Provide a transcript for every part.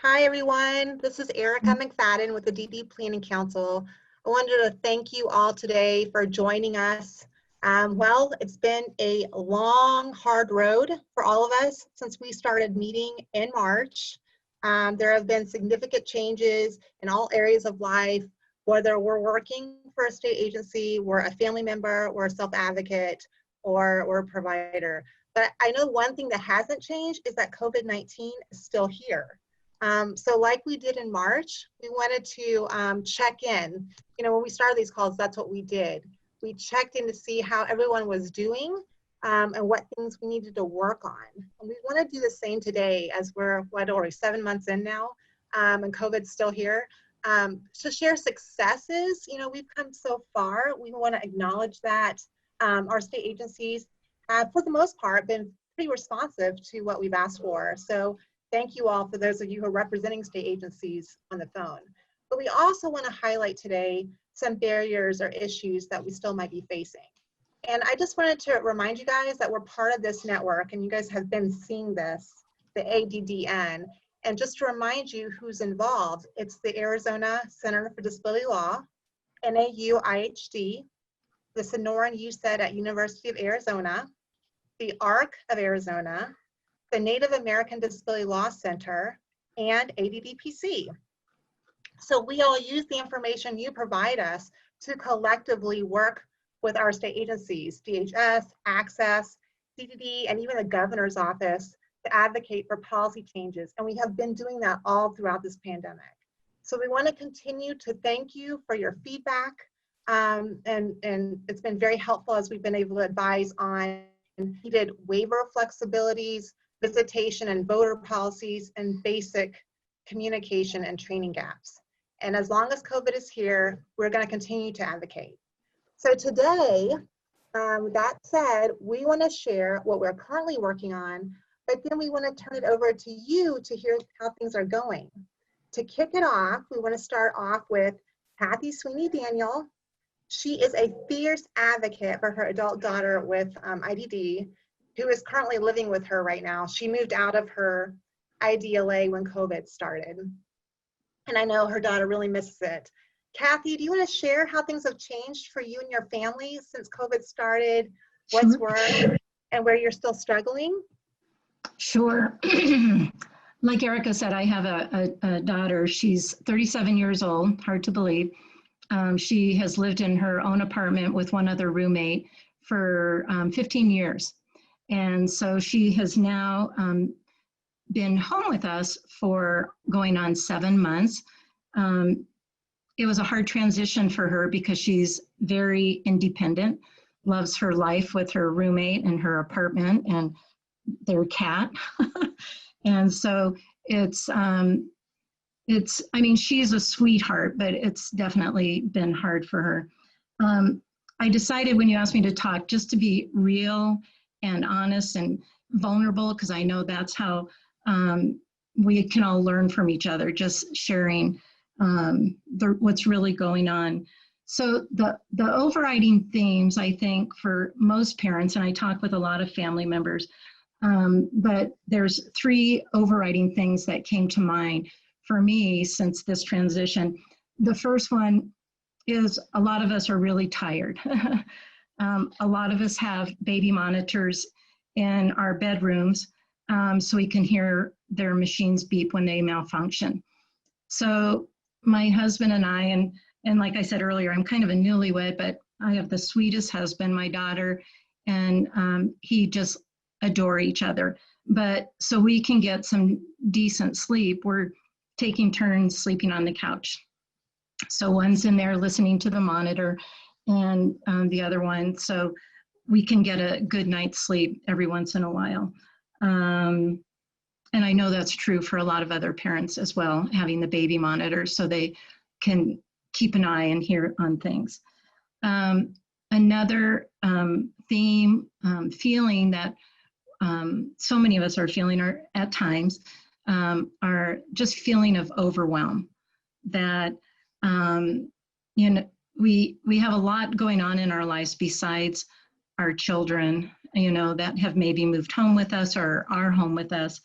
Hi, everyone. This is Erica Mcfadden with the DD Planning Council. I wanted to thank you all today for joining us. Well, it's been a long, hard road for all of us since we started meeting in March. There have been significant changes in all areas of life, whether we're working for a state agency, we're a family member, we're a self-advocate, or we're a provider. But I know one thing that hasn't changed is that COVID-19 is still here. So like we did in March, we wanted to check in. You know, when we started these calls, that's what we did. We checked in to see how everyone was doing and what things we needed to work on. And we want to do the same today as we're, what are we, 7 months in now, and COVID's still here. To share successes, you know, we've come so far. We want to acknowledge that our state agencies have, for the most part, been pretty responsive to what we've asked for. So thank you all for those of you who are representing state agencies on the phone. But we also want to highlight today some barriers or issues that we still might be facing. And I just wanted to remind you guys that we're part of this network, and you guys have been seeing this, the ADDN. And just to remind you who's involved, it's the Arizona Center for Disability Law, NAU-IHD, the Sonoran USED at University of Arizona, the ARC of Arizona, the Native American Disability Law Center, and ADDPC. So we all use the information you provide us to collectively work with our state agencies, DHS, Access, CDD, and even the governor's office to advocate for policy changes. And we have been doing that all throughout this pandemic. So we want to continue to thank you for your feedback. And it's been very helpful as we've been able to advise on needed waiver flexibilities, visitation and voter policies, and basic communication and training gaps. And as long as COVID is here, we're going to continue to advocate. So today, with that said, we want to share what we're currently working on, but then we want to turn it over to you to hear how things are going. To kick it off, we want to start off with Cathy Sweeney-Daniel. She is a fierce advocate for her adult daughter with IDD, who is currently living with her right now. She moved out of her IDLA when COVID started. And I know her daughter really misses it. Cathy, do you want to share how things have changed for you and your family since COVID started? What's worked and where you're still struggling? Sure. Like Erica said, I have a daughter. She's 37 years old, hard to believe. She has lived in her own apartment with one other roommate for 15 years. And so she has now been home with us for going on 7 months. It was a hard transition for her because she's very independent, loves her life with her roommate and her apartment and their cat. And so I mean, she's a sweetheart, but it's definitely been hard for her. I decided when you asked me to talk just to be real and honest and vulnerable, because I know that's how we can all learn from each other, just sharing what's really going on. So the overriding themes, I think, for most parents, and I talk with a lot of family members, but there's 3 overriding things that came to mind for me since this transition. The first one is a lot of us are really tired. A lot of us have baby monitors in our bedrooms so we can hear their machines beep when they malfunction. So my husband and I, and like I said earlier, I'm kind of a newlywed, but I have the sweetest husband, my daughter, and he just adore each other. But so we can get some decent sleep, we're taking turns sleeping on the couch. So one's in there listening to the monitor and the other one, so we can get a good night's sleep every once in a while. And I know that's true for a lot of other parents as well, having the baby monitor so they can keep an eye and hear on things. Another theme, feeling that so many of us are feeling at times, are just feeling of overwhelm. That you know, we have a lot going on in our lives besides our children, you know, that have maybe moved home with us or are home with us.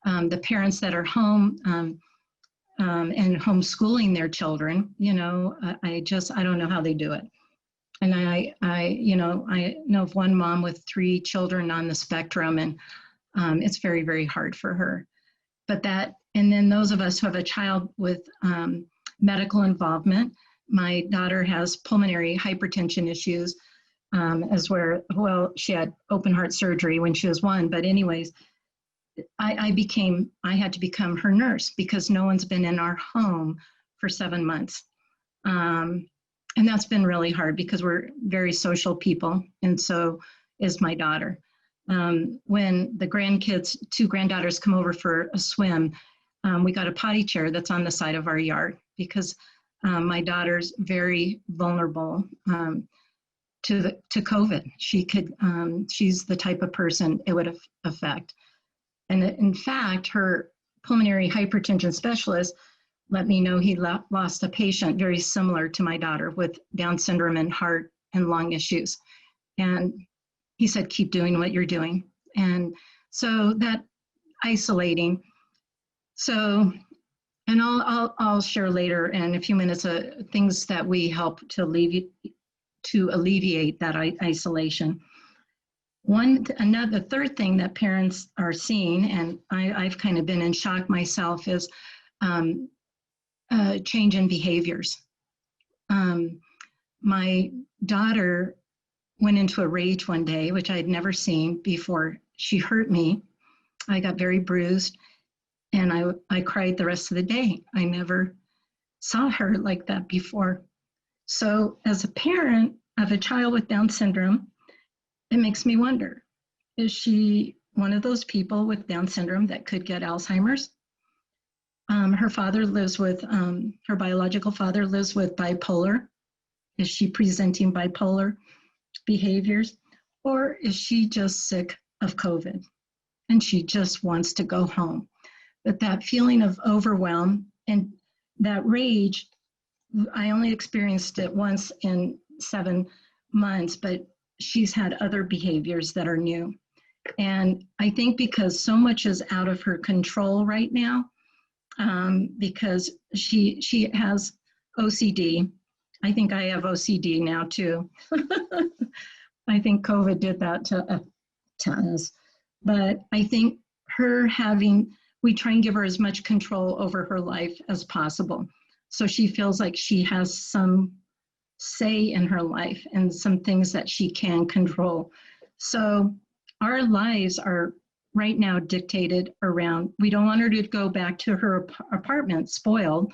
The parents that are home, and homeschooling their children. You know, I don't know how they do it. And I know of one mom with 3 children on the spectrum, and it's very, very hard for her. But and then those of us who have a child with medical involvement, my daughter has pulmonary hypertension issues, she had open heart surgery when she was 1. But anyways, I had to become her nurse because no one's been in our home for 7 months. And that's been really hard because we're very social people, and so is my daughter. When the 2 granddaughters come over for a swim, we got a potty chair that's on the side of our yard because my daughter's very vulnerable to COVID. She's the type of person it would affect. And in fact, her pulmonary hypertension specialist let me know he lost a patient very similar to my daughter with Down syndrome and heart and lung issues. And he said, keep doing what you're doing. And so that isolating. So, and I'll share later in a few minutes things that we help to alleviate that isolation. The third thing that parents are seeing, and I've kind of been in shock myself, is change in behaviors. My daughter went into a rage one day, which I had never seen before. She hurt me. I got very bruised, and I cried the rest of the day. I never saw her like that before. So as a parent of a child with Down syndrome, it makes me wonder, is she one of those people with Down syndrome that could get Alzheimer's? Her father lives with, her biological father lives with bipolar. Is she presenting bipolar behaviors? Or is she just sick of COVID and she just wants to go home? But that feeling of overwhelm and that rage, I only experienced it once in 7 months, but she's had other behaviors that are new. And I think because so much is out of her control right now, because she has OCD. I think I have OCD now too. I think COVID did that to us. But I think we try and give her as much control over her life as possible. So she feels like she has some say in her life and some things that she can control. So our lives are right now dictated around, we don't want her to go back to her apartment spoiled.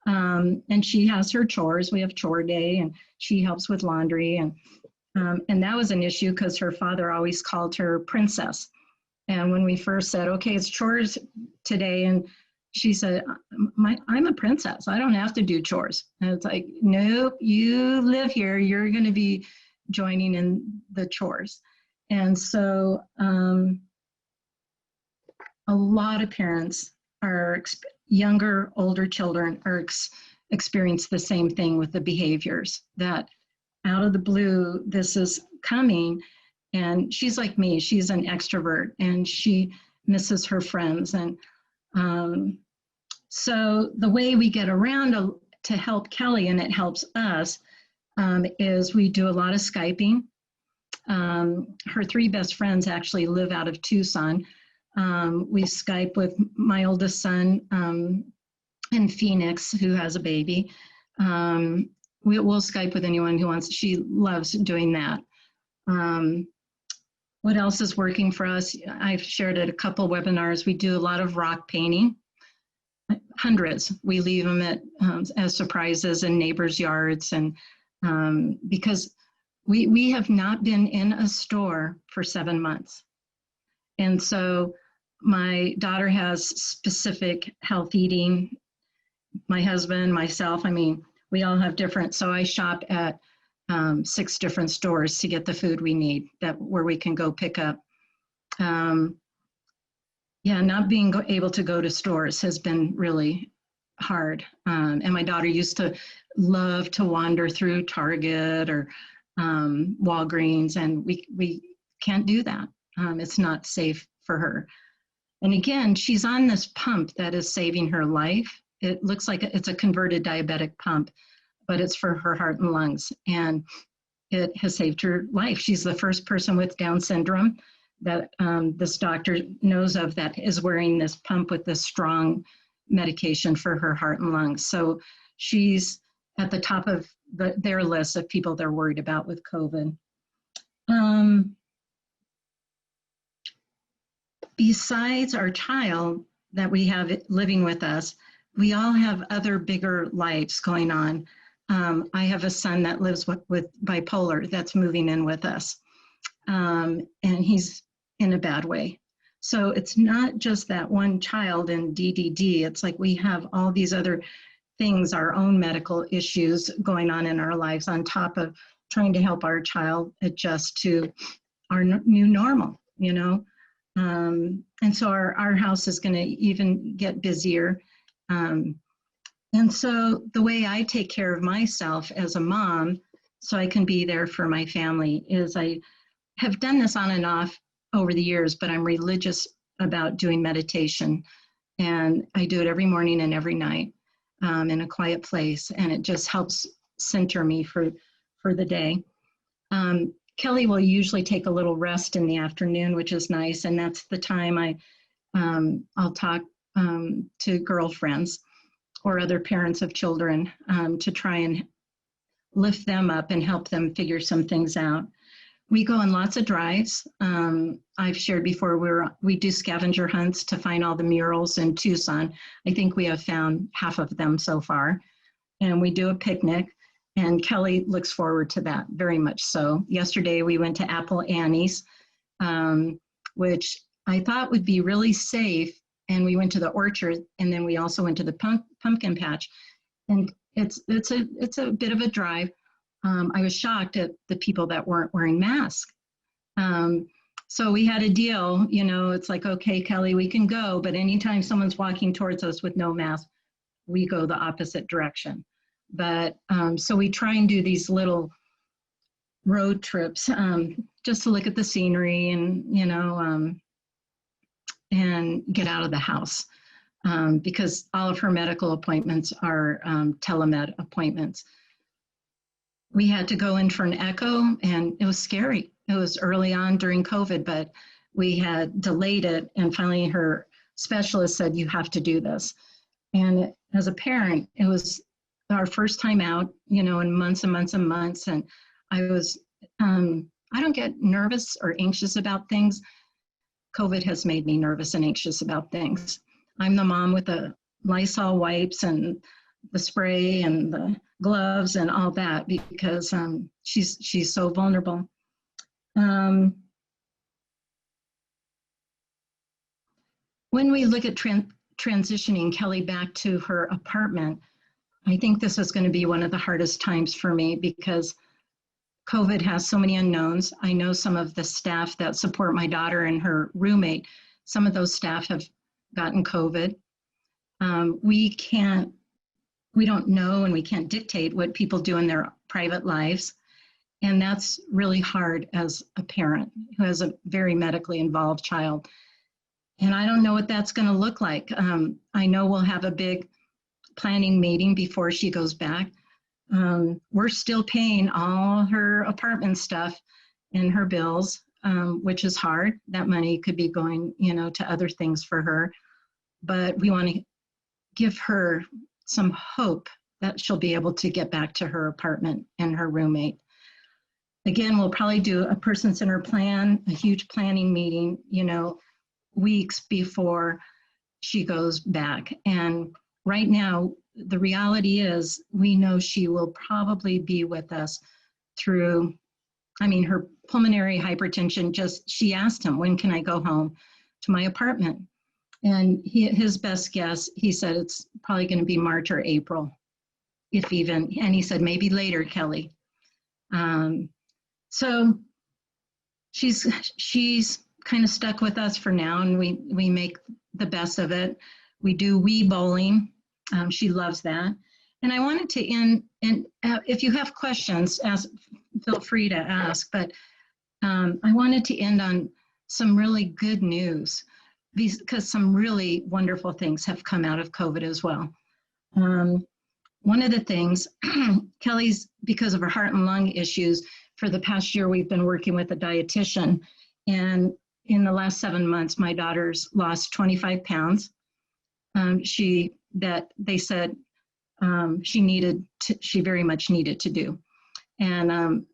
And she has her chores. We have chore day and she helps with laundry. And that was an issue because her father always called her princess. And when we first said, okay, it's chores today, and she said, I'm a princess. I don't have to do chores. And it's like, nope, you live here. You're going to be joining in the chores. And so a lot of parents are younger, older children are experience the same thing with the behaviors that out of the blue, this is coming. And she's like me, she's an extrovert and she misses her friends. And so the way we get around to help Kelly, and it helps us, is we do a lot of Skyping. Her 3 best friends actually live out of Tucson. We Skype with my oldest son in Phoenix, who has a baby. We'll Skype with anyone who wants. She loves doing that. What else is working for us? I've shared at a couple webinars. We do a lot of rock painting. Hundreds. We leave them as surprises in neighbors' yards, and because we have not been in a store for 7 months. And so my daughter has specific health eating. My husband, myself, I mean, we all have different, so I shop at 6 different stores to get the food we need, where we can go pick up. Not being able to go to stores has been really hard. And my daughter used to love to wander through Target or Walgreens, and we can't do that. It's not safe for her. And again, she's on this pump that is saving her life, it looks like it's a converted diabetic pump, but it's for her heart and lungs. And it has saved her life. She's the first person with Down syndrome that this doctor knows of that is wearing this pump with this strong medication for her heart and lungs. So she's at the top of their list of people they're worried about with COVID. Besides our child that we have living with us, we all have other bigger lives going on. I have a son that lives with bipolar that's moving in with us, and he's in a bad way. So it's not just that one child in DDD, it's like we have all these other things, our own medical issues going on in our lives on top of trying to help our child adjust to our new normal, you know? And so our house is gonna even get busier. And so the way I take care of myself as a mom, so I can be there for my family, is I have done this on and off over the years, but I'm religious about doing meditation. And I do it every morning and every night in a quiet place. And it just helps center me for the day. Kelly will usually take a little rest in the afternoon, which is nice. And that's the time I'll talk to girlfriends or other parents of children to try and lift them up and help them figure some things out. We go on lots of drives. I've shared before, we do scavenger hunts to find all the murals in Tucson. I think we have found half of them so far. And we do a picnic, and Kelly looks forward to that very much so. Yesterday we went to Apple Annie's, which I thought would be really safe. And we went to the orchard, and then we also went to the pumpkin patch. And it's a bit of a drive. I was shocked at the people that weren't wearing masks. So we had a deal, you know, it's like, okay, Kelly, we can go, but anytime someone's walking towards us with no mask, we go the opposite direction. But so we try and do these little road trips just to look at the scenery and, you know, and get out of the house because all of her medical appointments are telemed appointments. We had to go in for an echo, and it was scary. It was early on during COVID, but we had delayed it, and finally her specialist said, you have to do this. And as a parent, it was our first time out, you know, in months and months and months, and I was, I don't get nervous or anxious about things. COVID has made me nervous and anxious about things. I'm the mom with the Lysol wipes and the spray and the gloves and all that because she's so vulnerable. When we look at transitioning Kelly back to her apartment, I think this is going to be one of the hardest times for me because COVID has so many unknowns. I know some of the staff that support my daughter and her roommate, some of those staff have gotten COVID. We don't know and we can't dictate what people do in their private lives. And that's really hard as a parent who has a very medically involved child. And I don't know what that's going to look like. I know we'll have a big planning meeting before she goes back. We're still paying all her apartment stuff and her bills, which is hard. That money could be going, you know, to other things for her. But we want to give her some hope that she'll be able to get back to her apartment and her roommate. Again, we'll probably do a person-centered plan, a huge planning meeting, you know, weeks before she goes back. And right now, the reality is we know she will probably be with us through, I mean, her pulmonary hypertension, she asked him, when can I go home to my apartment? And his best guess, he said it's probably going to be March or April, if even, and he said maybe later, Kelly. So she's kind of stuck with us for now, and we make the best of it. We do Wii bowling. She loves that. And I wanted to end, and if you have questions, feel free to ask, but I wanted to end on some really good news because some really wonderful things have come out of COVID as well. One of the things, Kelly's, because of her heart and lung issues, for the past year, we've been working with a dietitian. And in the last 7 months, my daughter's lost 25 pounds. They said she very much needed to do. And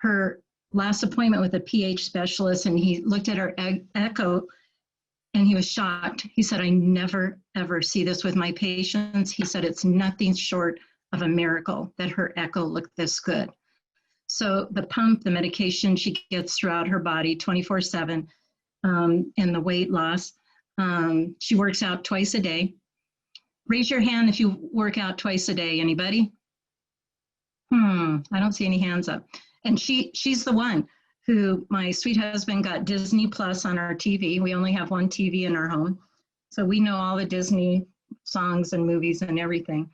her last appointment with a pH specialist, and he looked at her echo and he was shocked. He said, I never, ever see this with my patients. He said, it's nothing short of a miracle that her echo looked this good. So the pump, the medication she gets throughout her body 24/7, and the weight loss, she works out twice a day. Raise your hand if you work out twice a day, anybody? I don't see any hands up. And she's the one who, my sweet husband got Disney Plus on our TV. We only have one TV in our home. So we know all the Disney songs and movies and everything.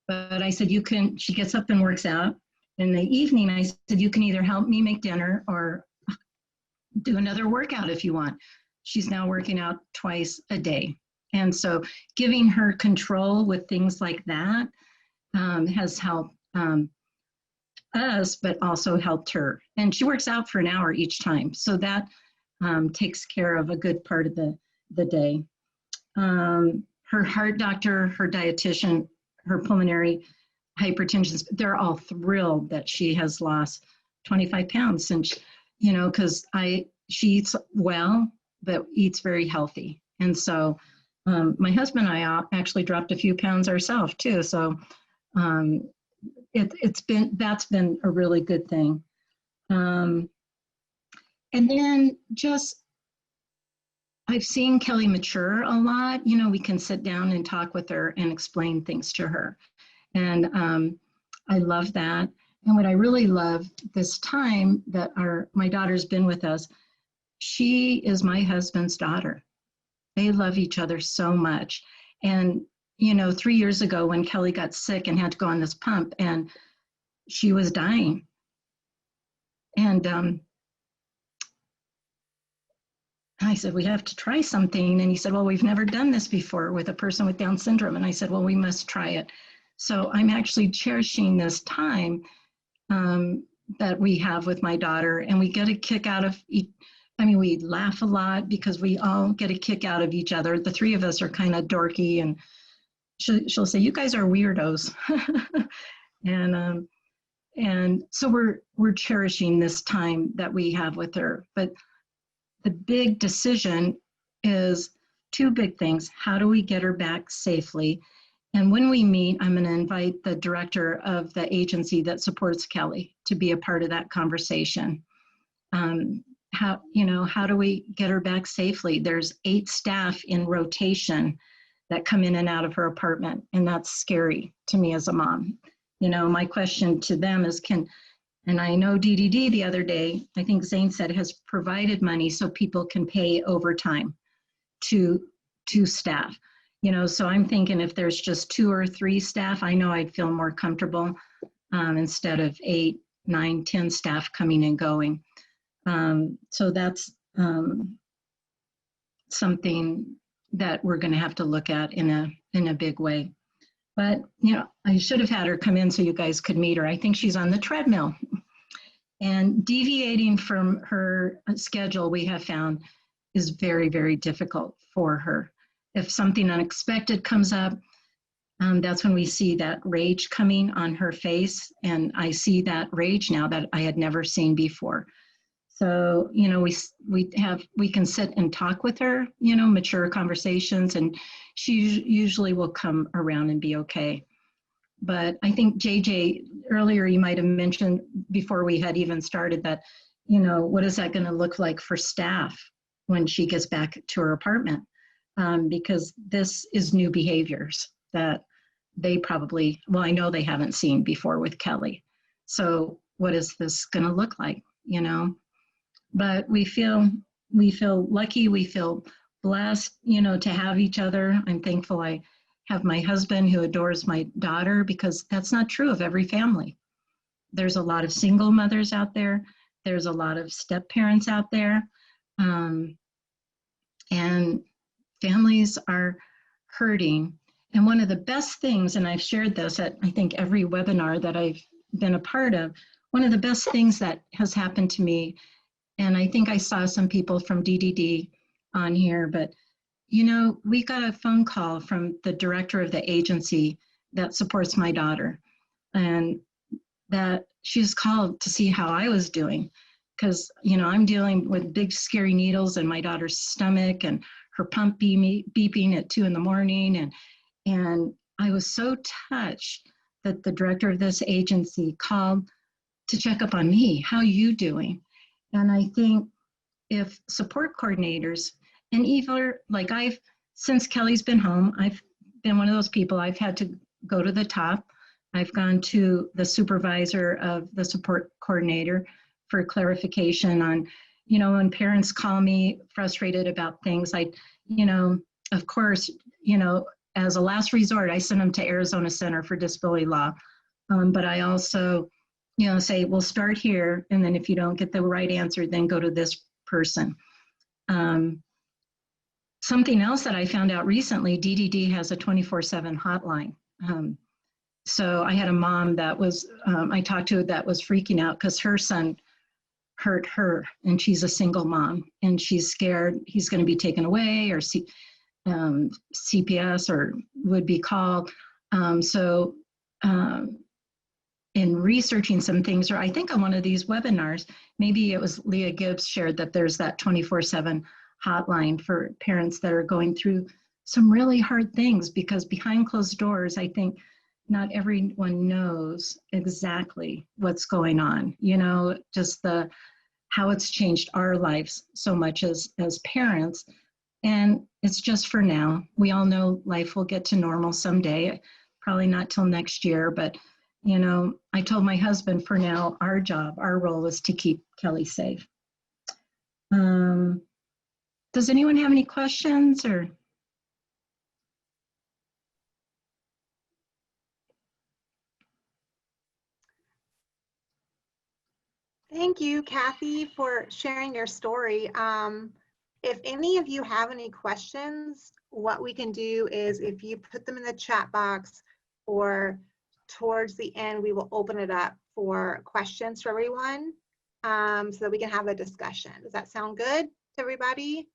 But I said, she gets up and works out. In the evening, I said, you can either help me make dinner or do another workout if you want. She's now working out twice a day. And so giving her control with things like that has helped us, but also helped her. And she works out for an hour each time. So that takes care of a good part of the day. Her heart doctor, her dietitian, her pulmonary hypertension, they're all thrilled that she has lost 25 pounds since, because she eats well, but eats very healthy. And so my husband and I actually dropped a few pounds ourselves too. So that's been a really good thing. And then I've seen Kelly mature a lot. We can sit down and talk with her and explain things to her. And I love that. And what I really love this time that my daughter's been with us, she is my husband's daughter. They love each other so much. And 3 years ago when Kelly got sick and had to go on this pump and she was dying. And I said, we have to try something. And he said, well, we've never done this before with a person with Down syndrome. And I said, well, we must try it. So I'm actually cherishing this time that we have with my daughter. And we get a kick out of we laugh a lot because we all get a kick out of each other. The three of us are kind of dorky, and she'll say, you guys are weirdos. And so we're cherishing this time that we have with her. But the big decision is two big things. How do we get her back safely? And when we meet, I'm going to invite the director of the agency that supports Kelly to be a part of that conversation. How do we get her back safely? There's 8 staff in rotation that come in and out of her apartment, and that's scary to me as a mom. My question to them is, and I know DDD the other day, I think Zane said, has provided money so people can pay overtime to staff. So I'm thinking if there's just 2 or 3 staff, I know I'd feel more comfortable instead of 8, 9, 10 staff coming and going. So that's something that we're going to have to look at in a big way. But, I should have had her come in so you guys could meet her. I think she's on the treadmill. And deviating from her schedule, we have found, is very, very difficult for her. If something unexpected comes up, that's when we see that rage coming on her face. And I see that rage now that I had never seen before. So, we can sit and talk with her, mature conversations, and she usually will come around and be okay. But I think JJ, earlier you might have mentioned before we had even started that, what is that going to look like for staff when she gets back to her apartment? Because this is new behaviors that they probably, I know they haven't seen before with Kelly. So what is this going to look like, But we feel lucky, we feel blessed, to have each other. I'm thankful I have my husband who adores my daughter, because that's not true of every family. There's a lot of single mothers out there. There's a lot of step parents out there. And families are hurting. And one of the best things, and I've shared this at, I think, every webinar that I've been a part of, one of the best things that has happened to me, and I think I saw some people from DDD on here, but you know, we got a phone call from the director of the agency that supports my daughter, and that she was called to see how I was doing. Because, I'm dealing with big scary needles in my daughter's stomach and her pump beeping at 2 a.m. And I was so touched that the director of this agency called to check up on me. How are you doing? And I think if support coordinators, and either, like since Kelly's been home, I've been one of those people, I've had to go to the top. I've gone to the supervisor of the support coordinator for clarification on, when parents call me frustrated about things, of course, as a last resort, I send them to Arizona Center for Disability Law. But I also, say, we'll start here, and then if you don't get the right answer, then go to this person. Something else that I found out recently, DDD has a 24/7 hotline. So I had a mom that was, I talked to that was freaking out because her son hurt her, and she's a single mom, and she's scared he's going to be taken away, or CPS or would be called. In researching some things, or I think on one of these webinars, maybe it was Leah Gibbs shared that there's that 24/7 hotline for parents that are going through some really hard things, because behind closed doors, I think not everyone knows exactly what's going on, just how it's changed our lives so much as parents. And it's just for now. We all know life will get to normal someday, probably not till next year, but I told my husband, for now, our role is to keep Kelly safe. Does anyone have any questions or? Thank you, Cathy, for sharing your story. If any of you have any questions, what we can do is if you put them in the chat box, or towards the end, we will open it up for questions for everyone, so that we can have a discussion. Does that sound good to everybody?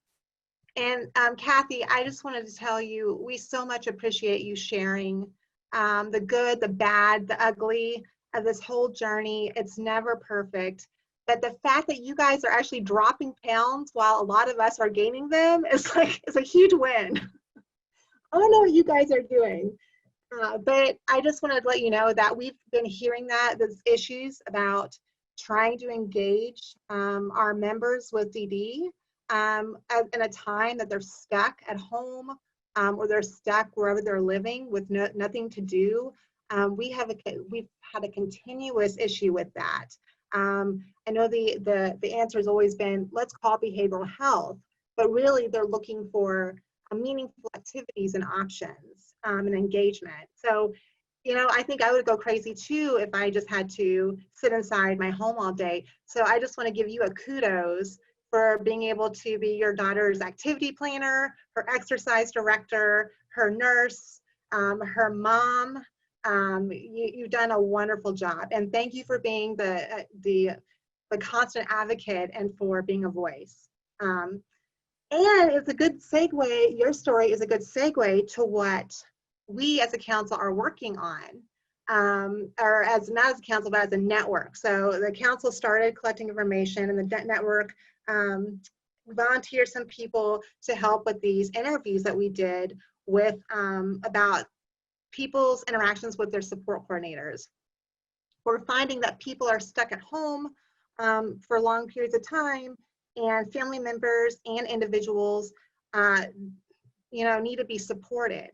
And Cathy, I just wanted to tell you, we so much appreciate you sharing the good, the bad, the ugly of this whole journey. It's never perfect, but the fact that you guys are actually dropping pounds while a lot of us are gaining them is a huge win. I don't know what you guys are doing, but I just wanted to let you know that we've been hearing those issues about trying to engage our members with DD in a time that they're stuck at home, or they're stuck wherever they're living with nothing to do. We've had a continuous issue with that. I know the answer has always been, let's call behavioral health, but really they're looking for meaningful activities and options and engagement. So, I think I would go crazy too if I just had to sit inside my home all day. So I just want to give you a kudos for being able to be your daughter's activity planner, her exercise director, her nurse, her mom. You've done a wonderful job, and thank you for being the constant advocate and for being a voice. And it's a good segue, your story is a good segue to what we as a council are working on, or not as a council, but as a network. So the council started collecting information, and the network volunteered some people to help with these interviews that we did with about people's interactions with their support coordinators. We're finding that people are stuck at home for long periods of time, and family members and individuals need to be supported.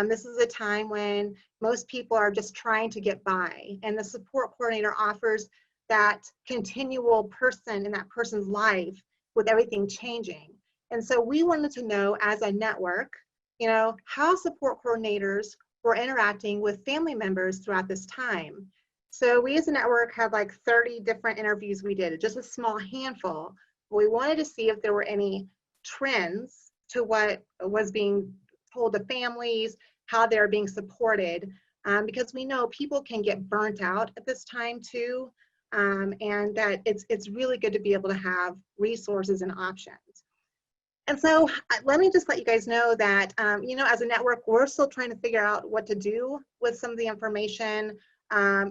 This is a time when most people are just trying to get by, and the support coordinator offers that continual person in that person's life with everything changing. And so we wanted to know, as a network, how support coordinators were interacting with family members throughout this time. So we as a network had like 30 different interviews we did, just a small handful. We wanted to see if there were any trends to what was being told to families, how they're being supported, because we know people can get burnt out at this time too, and that it's really good to be able to have resources and options. And so let me just let you guys know that, as a network, we're still trying to figure out what to do with some of the information.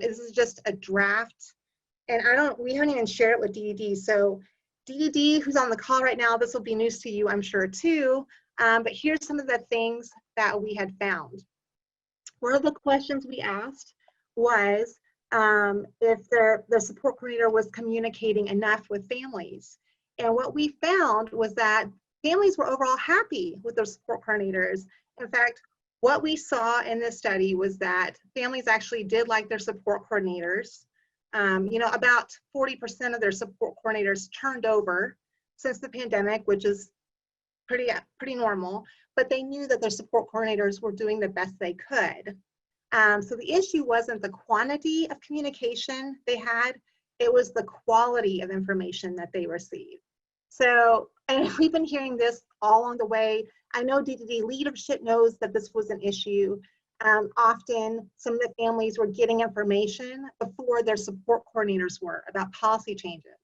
This is just a draft, and we haven't even shared it with DDD. So DDD, who's on the call right now, this will be news to you, I'm sure too. But here's some of the things that we had found. One of the questions we asked was if the support coordinator was communicating enough with families. And what we found was that families were overall happy with their support coordinators. In fact, what we saw in this study was that families actually did like their support coordinators. About 40% of their support coordinators turned over since the pandemic, which is pretty normal, but they knew that their support coordinators were doing the best they could. So the issue wasn't the quantity of communication they had, it was the quality of information that they received. So, and we've been hearing this all along the way. I know DDD leadership knows that this was an issue. Often some of the families were getting information before their support coordinators were about policy changes.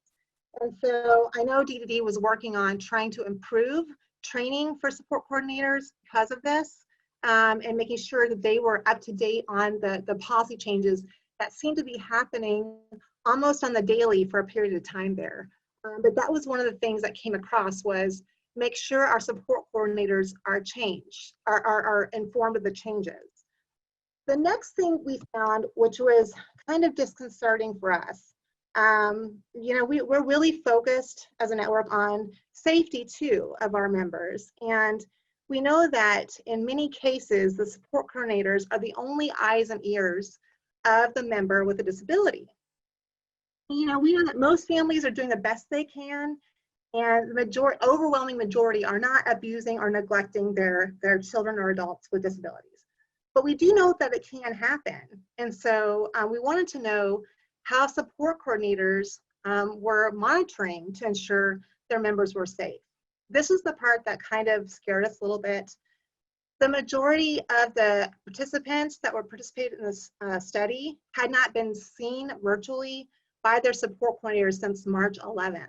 And so I know DDD was working on trying to improve training for support coordinators because of this, and making sure that they were up to date on the policy changes that seemed to be happening almost on the daily for a period of time there. But that was one of the things that came across was make sure our support coordinators are informed of the changes. The next thing we found, which was kind of disconcerting for us, we're really focused as a network on safety too of our members. And we know that in many cases, the support coordinators are the only eyes and ears of the member with a disability. We know that most families are doing the best they can, and the overwhelming majority are not abusing or neglecting their children or adults with disabilities. But we do know that it can happen. And so we wanted to know how support coordinators were monitoring to ensure their members were safe. This is the part that kind of scared us a little bit. The majority of the participants that were participating in this study had not been seen virtually by their support coordinators since March 11th.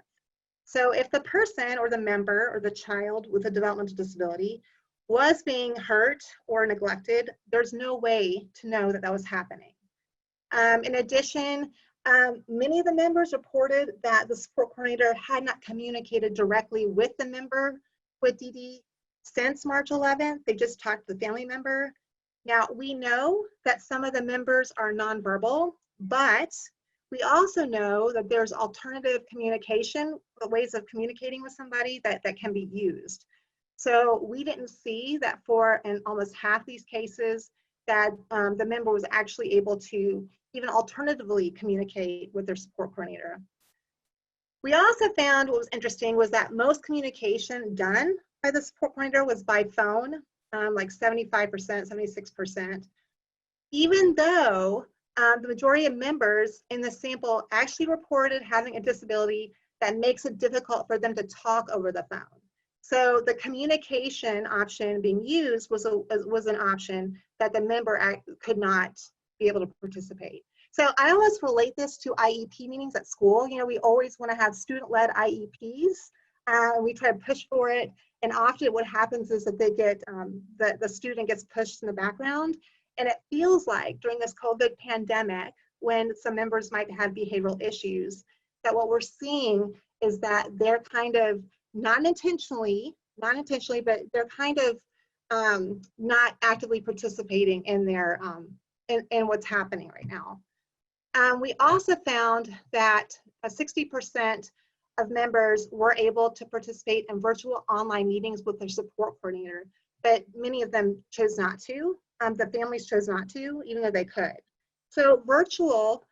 So if the person or the member or the child with a developmental disability was being hurt or neglected, there's no way to know that that was happening. In addition, many of the members reported that the support coordinator had not communicated directly with the member with DD since March 11th. They just talked to the family member. Now, we know that some of the members are nonverbal, but we also know that there's alternative communication, ways of communicating with somebody that can be used. So we didn't see that in almost half these cases that the member was actually able to even alternatively communicate with their support coordinator. We also found what was interesting was that most communication done by the support coordinator was by phone, like 75%, 76%, even though the majority of members in the sample actually reported having a disability that makes it difficult for them to talk over the phone. So the communication option being used was an option that the member could not be able to participate. So I always relate this to IEP meetings at school. We always want to have student-led IEPs. We try to push for it, and often what happens is that they get the student gets pushed in the background. And it feels like during this COVID pandemic, when some members might have behavioral issues, that what we're seeing is that they're kind of not intentionally, but they're kind of not actively participating in their in what's happening right now. We also found that 60% of members were able to participate in virtual online meetings with their support coordinator, but many of them chose not to. The families chose not to, even though they could. So virtual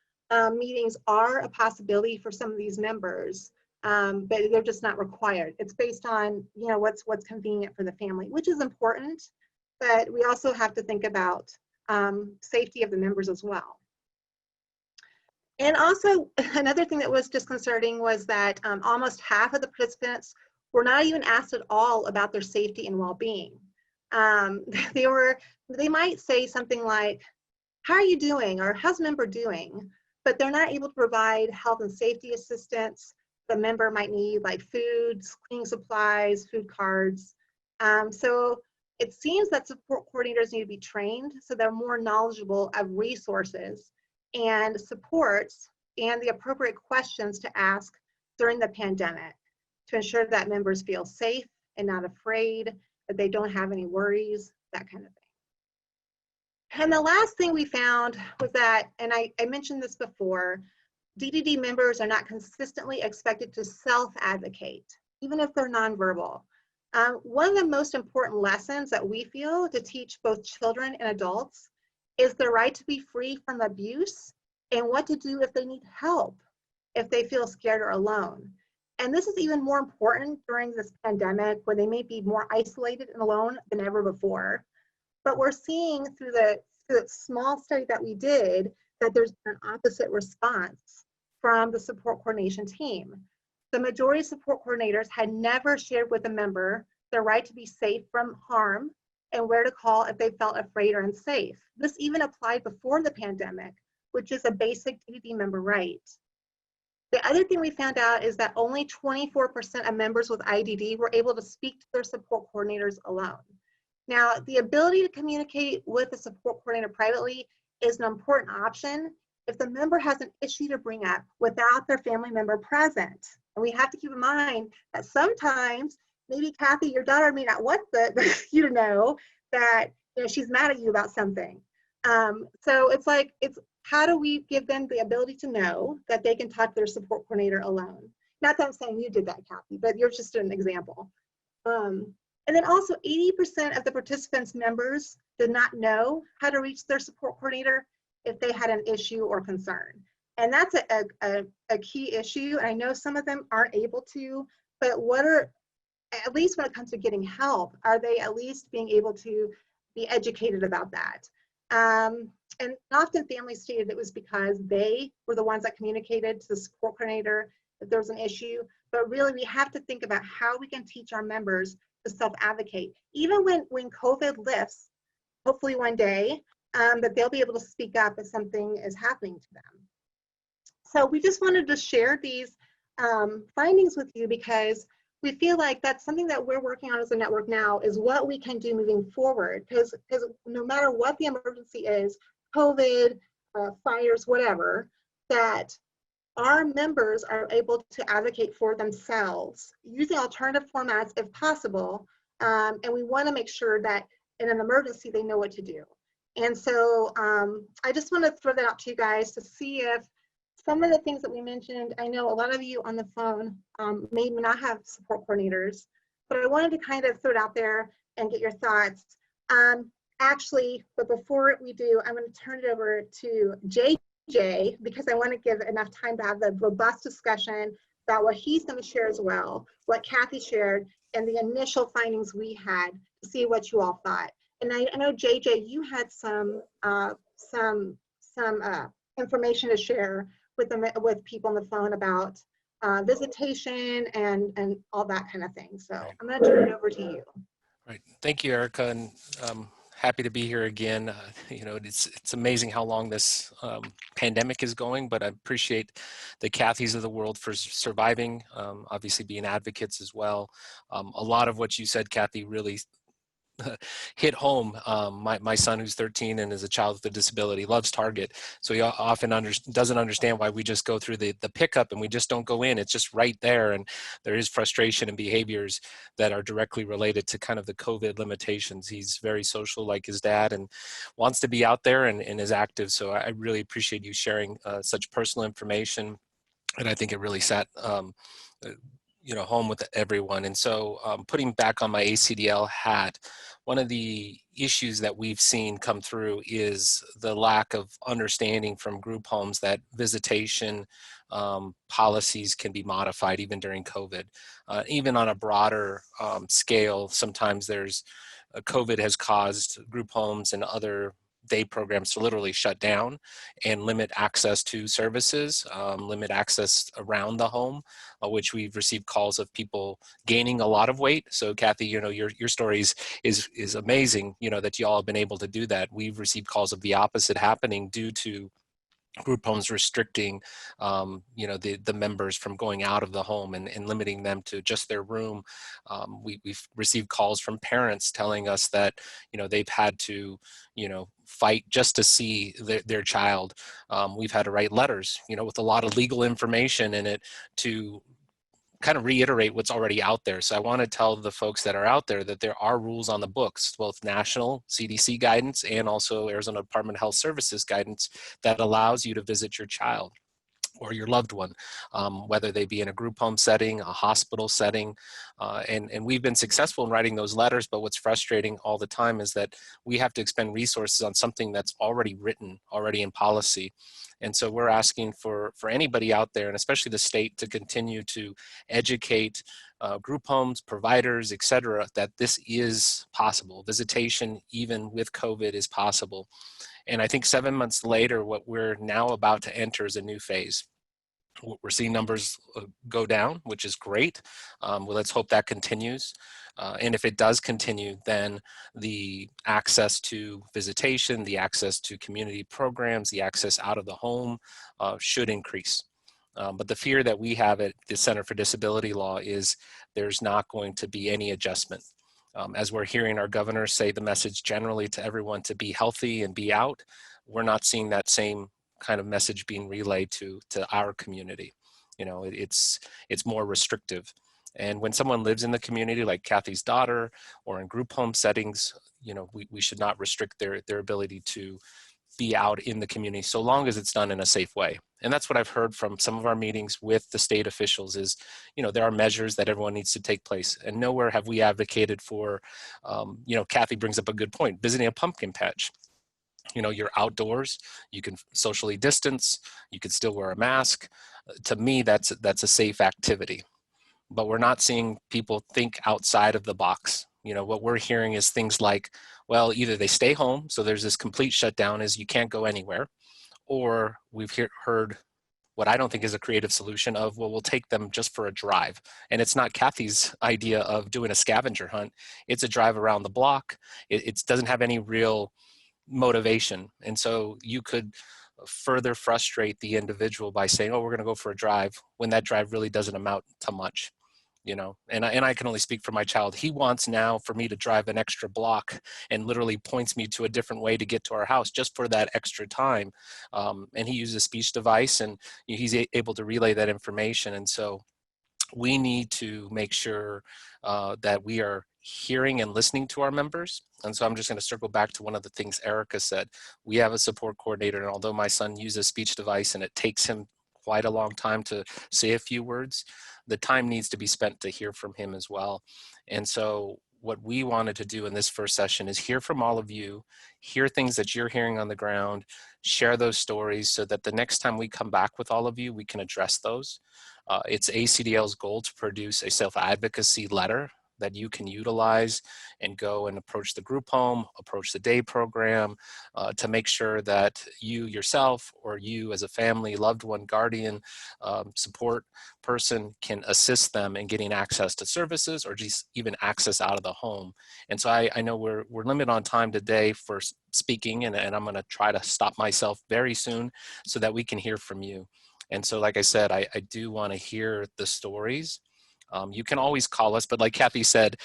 meetings are a possibility for some of these members, but they're just not required. It's based on what's convenient for the family, which is important, but we also have to think about safety of the members as well. And also another thing that was disconcerting was that almost half of the participants were not even asked at all about their safety and well-being. Um, they might say something like, how are you doing? Or how's the member doing? But they're not able to provide health and safety assistance. The member might need like foods, cleaning supplies, food cards. So it seems that support coordinators need to be trained so they're more knowledgeable of resources and supports and the appropriate questions to ask during the pandemic to ensure that members feel safe and not afraid, that they don't have any worries, that kind of thing. And the last thing we found was that, and I mentioned this before, DDD members are not consistently expected to self-advocate, even if they're nonverbal. One of the most important lessons that we feel to teach both children and adults is the right to be free from abuse and what to do if they need help, if they feel scared or alone. And this is even more important during this pandemic when they may be more isolated and alone than ever before. But we're seeing through the small study that we did that there's an opposite response from the support coordination team. The majority of support coordinators had never shared with a member their right to be safe from harm and where to call if they felt afraid or unsafe. This even applied before the pandemic, which is a basic DDD member right. The other thing we found out is that only 24% of members with IDD were able to speak to their support coordinators alone. Now, the ability to communicate with the support coordinator privately is an important option if the member has an issue to bring up without their family member present. And we have to keep in mind that sometimes, maybe Cathy, your daughter may not want you to know that she's mad at you about something. So it's how do we give them the ability to know that they can talk to their support coordinator alone? Not that I'm saying you did that, Cathy, but you're just an example. And then also 80% of the participants' members did not know how to reach their support coordinator if they had an issue or concern. And that's a key issue. And I know some of them aren't able to, but at least when it comes to getting help, are they at least being able to be educated about that? And often families stated it was because they were the ones that communicated to the support coordinator if there was an issue. But really, we have to think about how we can teach our members to self-advocate. Even when COVID lifts, hopefully one day, that they'll be able to speak up if something is happening to them. So we just wanted to share these findings with you because we feel like that's something that we're working on as a network now is what we can do moving forward. Because no matter what the emergency is, COVID, fires, whatever, that our members are able to advocate for themselves using alternative formats if possible. And we want to make sure that in an emergency, they know what to do. And so I just want to throw that out to you guys to see if some of the things that we mentioned, I know a lot of you on the phone may not have support coordinators, but I wanted to kind of throw it out there and get your thoughts. Actually, but before we do, I'm going to turn it over to JJ because I want to give enough time to have the robust discussion about what he's going to share as well, what Cathy shared, and the initial findings we had to see what you all thought. And I know JJ, you had some information to share with people on the phone about visitation and all that kind of thing. So I'm going to turn it over to you. Right. Thank you, Erica, and happy to be here again. It's amazing how long this pandemic is going, but I appreciate the Cathys of the world for surviving, obviously being advocates as well. A lot of what you said, Cathy, really hit home. My son, who's 13 and is a child with a disability, loves Target, so he often doesn't understand why we just go through the pickup and we just don't go in. It's just right there, and there is frustration and behaviors that are directly related to kind of the COVID limitations. He's very social like his dad and wants to be out there and is active, so I really appreciate you sharing such personal information, and I think it really sat home with everyone. And so putting back on my ACDL hat, one of the issues that we've seen come through is the lack of understanding from group homes that visitation policies can be modified even during COVID. Even on a broader scale, sometimes COVID has caused group homes and other day programs to literally shut down and limit access to services, limit access around the home, which we've received calls of people gaining a lot of weight. So Cathy, you know, your stories is amazing, you know, that you all have been able to do that. We've received calls of the opposite happening due to group homes restricting, you know, the members from going out of the home and limiting them to just their room. We've received calls from parents telling us that, you know, they've had to, you know, fight just to see their child. We've had to write letters, you know, with a lot of legal information in it to kind of reiterate what's already out there. So I want to tell the folks that are out there that there are rules on the books, both national CDC guidance and also Arizona Department of Health Services guidance that allows you to visit your child or your loved one, whether they be in a group home setting, a hospital setting. And we've been successful in writing those letters, but what's frustrating all the time is that we have to expend resources on something that's already written, already in policy. And so we're asking for anybody out there, and especially the state, to continue to educate group homes, providers, et cetera, that this is possible. Visitation, even with COVID, is possible. And I think 7 months later, what we're now about to enter is a new phase. We're seeing numbers go down, which is great. Well, let's hope that continues. And if it does continue, then the access to visitation, the access to community programs, the access out of the home should increase. But the fear that we have at the Center for Disability Law is there's not going to be any adjustment. As we're hearing our governor say the message generally to everyone to be healthy and be out, we're not seeing that same kind of message being relayed to our community. You know, it's more restrictive. And when someone lives in the community, like Cathy's daughter, or in group home settings, you know, we should not restrict their ability to be out in the community so long as it's done in a safe way. And that's what I've heard from some of our meetings with the state officials is, you know, there are measures that everyone needs to take place. And nowhere have we advocated for, you know, Cathy brings up a good point, visiting a pumpkin patch. You know, you're outdoors, you can socially distance, you can still wear a mask. To me, that's a safe activity. But we're not seeing people think outside of the box. You know, what we're hearing is things like, well, either they stay home, so there's this complete shutdown is you can't go anywhere, or we've heard what I don't think is a creative solution of, well, we'll take them just for a drive. And it's not Cathy's idea of doing a scavenger hunt. It's a drive around the block. It doesn't have any real motivation. And so you could further frustrate the individual by saying, oh, we're going to go for a drive, when that drive really doesn't amount to much. You know, and I can only speak for my child. He wants now for me to drive an extra block and literally points me to a different way to get to our house just for that extra time. And he uses a speech device, and he's able to relay that information. And so we need to make sure that we are hearing and listening to our members. And so I'm just going to circle back to one of the things Erica said. We have a support coordinator, and although my son uses a speech device and it takes him quite a long time to say a few words, the time needs to be spent to hear from him as well. And so what we wanted to do in this first session is hear from all of you, hear things that you're hearing on the ground, share those stories so that the next time we come back with all of you, we can address those. It's ACDL's goal to produce a self-advocacy letter that you can utilize and go and approach the group home, approach the day program, to make sure that you yourself or you as a family, loved one, guardian, support person can assist them in getting access to services or just even access out of the home. And so I know we're limited on time today for speaking, and I'm going to try to stop myself very soon so that we can hear from you. And so, like I said, I do want to hear the stories. You can always call us, but like Cathy said,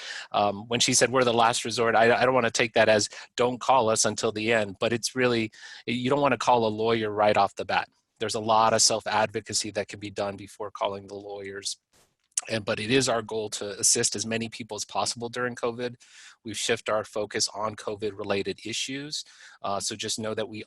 when she said we're the last resort, I don't want to take that as don't call us until the end, but it's really, you don't want to call a lawyer right off the bat. There's a lot of self-advocacy that can be done before calling the lawyers. But it is our goal to assist as many people as possible during COVID. We've shifted our focus on COVID-related issues. So just know that we're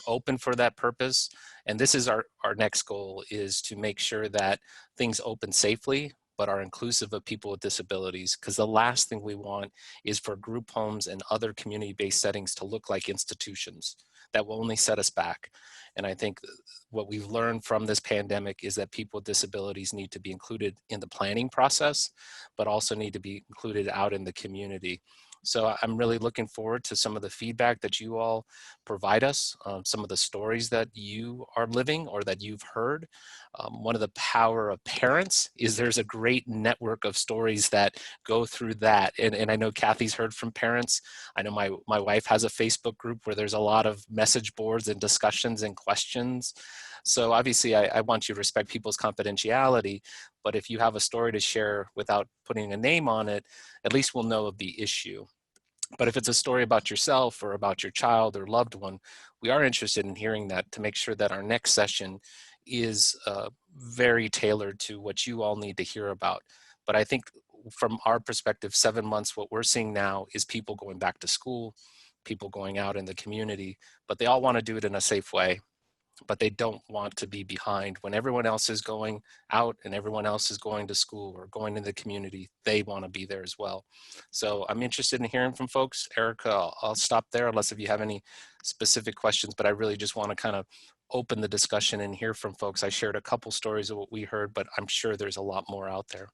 open for that purpose. And this is our next goal, is to make sure that things open safely, but are inclusive of people with disabilities. Because the last thing we want is for group homes and other community-based settings to look like institutions. That will only set us back. And I think what we've learned from this pandemic is that people with disabilities need to be included in the planning process, but also need to be included out in the community. So I'm really looking forward to some of the feedback that you all provide us, some of the stories that you are living or that you've heard. One of the power of parents is there's a great network of stories that go through that. And I know Cathy's heard from parents. I know my wife has a Facebook group where there's a lot of message boards and discussions and questions. So obviously I want you to respect people's confidentiality, but if you have a story to share without putting a name on it, at least we'll know of the issue. But if it's a story about yourself or about your child or loved one, we are interested in hearing that to make sure that our next session is very tailored to what you all need to hear about. But I think from our perspective, 7 months, what we're seeing now is people going back to school, people going out in the community, but they all want to do it in a safe way. But they don't want to be behind when everyone else is going out and everyone else is going to school or going to the community. They want to be there as well. So I'm interested in hearing from folks. Erica, I'll stop there unless if you have any specific questions, but I really just want to kind of open the discussion and hear from folks. I shared a couple stories of what we heard, but I'm sure there's a lot more out there.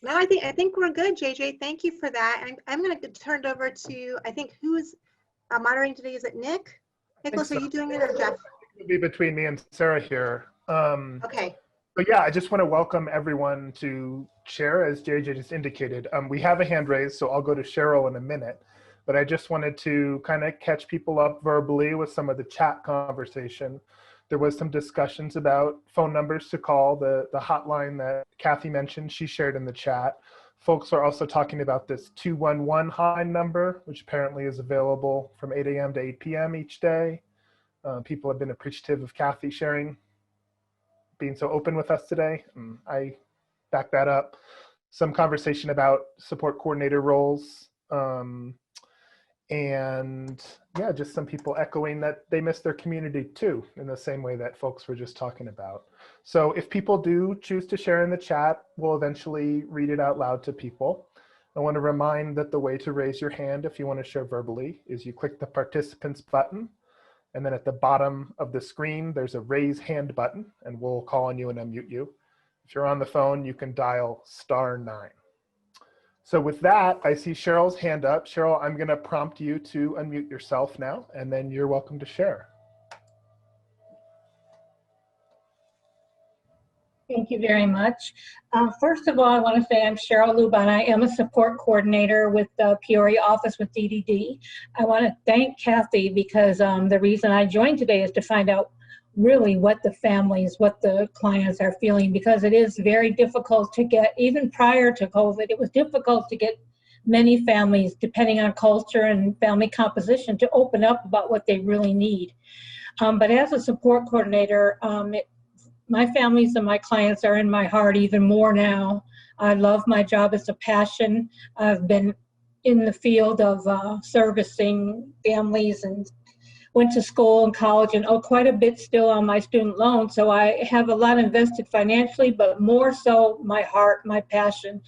No, I think we're good, JJ. Thank you for that. I'm going to turn it over to, I think, who is moderating today? Is it Nick? Nicholas, are you doing it or Jeff? It'll be between me and Sarah here. Okay. But yeah, I just want to welcome everyone to share, as JJ just indicated. We have a hand raised, so I'll go to Cheryl in a minute. But I just wanted to kind of catch people up verbally with some of the chat conversation. There was some discussions about phone numbers to call, the hotline that Cathy mentioned, she shared in the chat. Folks are also talking about this 211 hotline number, which apparently is available from 8 a.m. to 8 p.m. each day. People have been appreciative of Cathy sharing, being so open with us today. I back that up. Some conversation about support coordinator roles. And yeah, just some people echoing that they miss their community too, in the same way that folks were just talking about. So if people do choose to share in the chat, we'll eventually read it out loud to people. I want to remind that the way to raise your hand if you want to share verbally is you click the participants button, and then at the bottom of the screen, there's a raise hand button, and we'll call on you and unmute you. If you're on the phone, you can dial *9. So with that, I see Cheryl's hand up. Cheryl, I'm going to prompt you to unmute yourself now, and then you're welcome to share. Thank you very much. First of all, I want to say I'm Cheryl Luban. I am a support coordinator with the Peoria office with DDD. I want to thank Cathy because the reason I joined today is to find out really what the families, what the clients are feeling, because it is very difficult to get, even prior to COVID, it was difficult to get many families, depending on culture and family composition, to open up about what they really need. But as a support coordinator, my families and my clients are in my heart even more now. I love my job. It's a passion. I've been in the field of servicing families and went to school and college and quite a bit still on my student loan. So I have a lot invested financially, but more so my heart, my passion.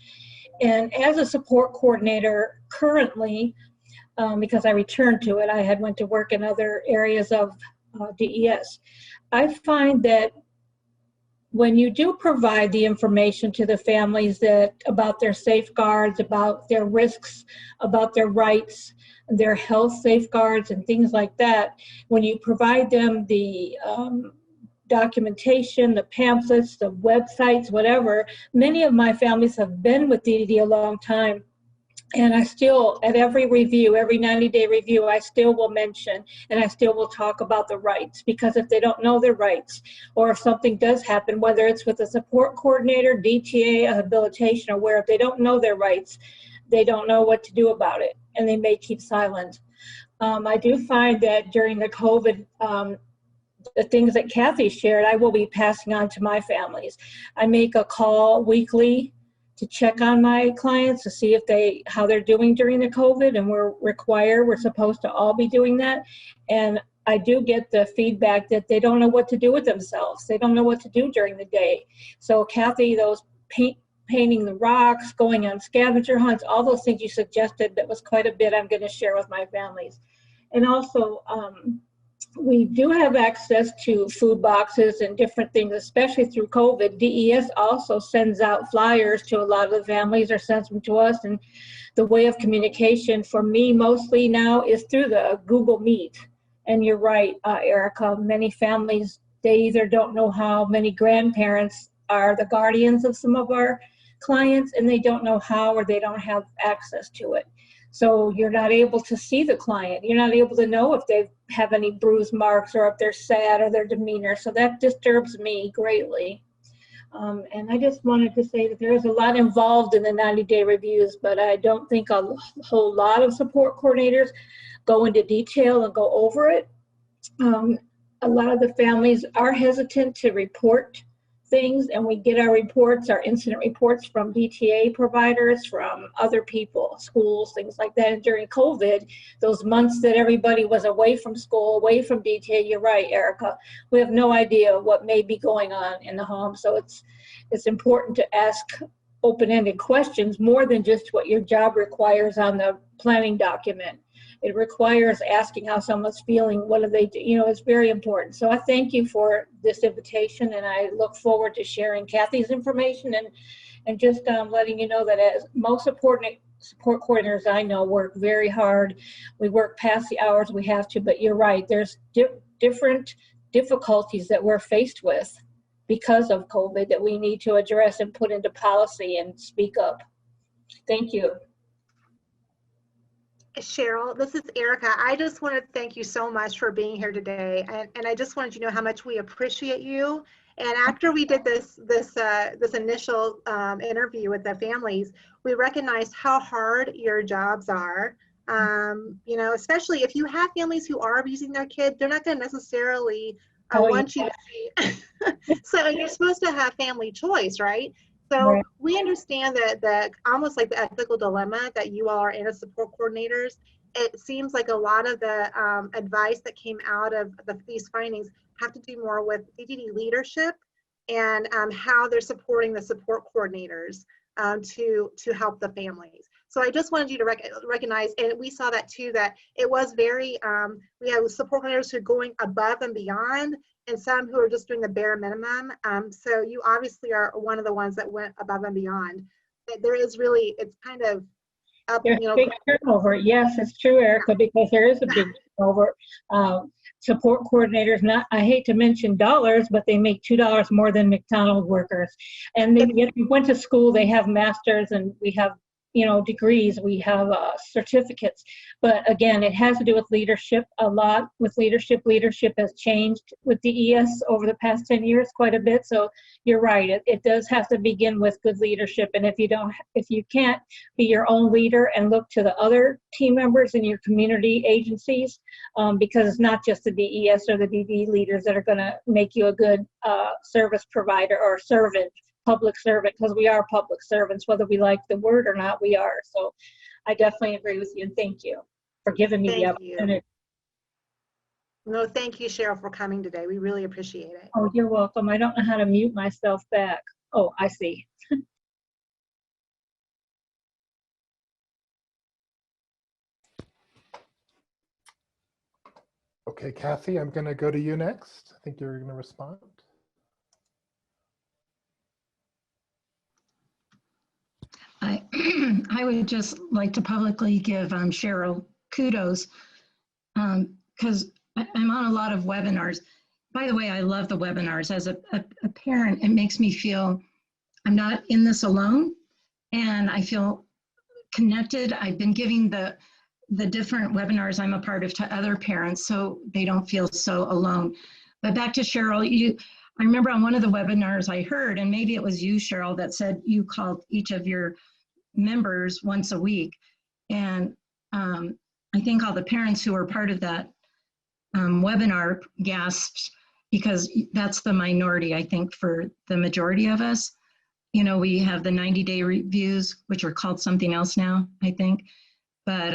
And as a support coordinator currently, because I returned to it, I had went to work in other areas of DES. I find that when you do provide the information to the families that about their safeguards, about their risks, about their rights, their health safeguards and things like that, when you provide them the documentation, the pamphlets, the websites, whatever, many of my families have been with DDD a long time. And I still, at every review, every 90-day review, I still will mention and I still will talk about the rights, because if they don't know their rights, or if something does happen, whether it's with a support coordinator, DTA, a habilitation, or where if they don't know their rights, they don't know what to do about it, and they may keep silent. I do find that during the COVID, the things that Cathy shared, I will be passing on to my families. I make a call weekly to check on my clients to see if how they're doing during the COVID, and we're supposed to all be doing that. And I do get the feedback that they don't know what to do with themselves. They don't know what to do during the day. So Cathy, those painting the rocks, going on scavenger hunts, all those things you suggested, that was quite a bit I'm going to share with my families. And also, we do have access to food boxes and different things, especially through COVID. DES also sends out flyers to a lot of the families, or sends them to us. And the way of communication for me mostly now is through the Google Meet. And you're right, Erica, many families, they either don't know how, many grandparents are the guardians of some of our clients, and they don't know how, or they don't have access to it. So you're not able to see the client. You're not able to know if they have any bruise marks or if they're sad or their demeanor. So that disturbs me greatly. And I just wanted to say that there is a lot involved in the 90-day reviews, but I don't think a whole lot of support coordinators go into detail and go over it. A lot of the families are hesitant to report things, and we get our reports, our incident reports from DTA providers, from other people, schools, things like that. And during COVID, those months that everybody was away from school, away from DTA, you're right, Erica, we have no idea what may be going on in the home. So it's important to ask open-ended questions more than just what your job requires on the planning document. It requires asking how someone's feeling, what do they do, you know, it's very important. So I thank you for this invitation, and I look forward to sharing Cathy's information and just letting you know that as most support coordinators I know work very hard. We work past the hours we have to, but you're right, there's different difficulties that we're faced with because of COVID that we need to address and put into policy and speak up. Thank you. Cheryl, this is Erica. I just want to thank you so much for being here today, and I just wanted you to know how much we appreciate you. And after we did this initial interview with the families, we recognized how hard your jobs are. You know, especially if you have families who are abusing their kids, they're not going to necessarily want you to be. So you're supposed to have family choice, right? So Right. we understand that almost like the ethical dilemma that you all are in as support coordinators. It seems like a lot of the advice that came out of these findings have to do more with DDD leadership and how they're supporting the support coordinators to help the families. So I just wanted you to recognize, and we saw that too, that it was very, we have support coordinators who are going above and beyond, and some who are just doing the bare minimum. So you obviously are one of the ones that went above and beyond. There is really, it's kind of up, There's you know. a big turnover. Yes, it's true, Erica, because there is a big turnover. Support coordinators, I hate to mention dollars, but they make $2 more than McDonald's workers. And they went to school, they have masters, and we have, you know, degrees, we have certificates. But again, it has to do with leadership a lot. With leadership has changed with DES over the past 10 years quite a bit. So you're right, it does have to begin with good leadership. And if you can't be your own leader and look to the other team members in your community agencies, because it's not just the DES or the DD leaders that are going to make you a good service provider or servant, public servant, because we are public servants, whether we like the word or not, we are. So I definitely agree with you, and thank you for giving me the opportunity. No, thank you, Cheryl, for coming today. We really appreciate it. Oh, you're welcome. I don't know how to mute myself back. Oh, I see. Okay, Cathy, I'm going to go to you next. I think you're going to respond. I would just like to publicly give Cheryl kudos because I'm on a lot of webinars. By the way, I love the webinars. As a parent, it makes me feel I'm not in this alone, and I feel connected. I've been giving the different webinars I'm a part of to other parents so they don't feel so alone. But back to Cheryl, I remember on one of the webinars I heard, and maybe it was you, Cheryl, that said you called each of your members once a week. And I think all the parents who were part of that webinar gasped, because that's the minority, I think, for the majority of us. You know, we have the 90-day reviews, which are called something else now, I think. But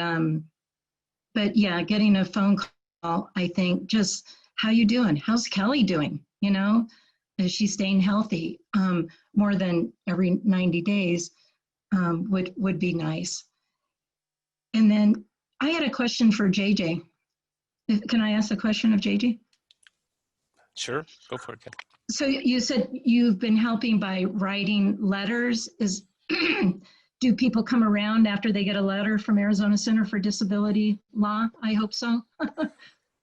yeah, getting a phone call, I think, just how you doing? How's Kelly doing? You know, is she staying healthy? More than every 90 days would be nice. And then I had a question for JJ. Can I ask a question of JJ? Sure, go for it, Ken. So you said you've been helping by writing letters. do people come around after they get a letter from Arizona Center for Disability Law? I hope so.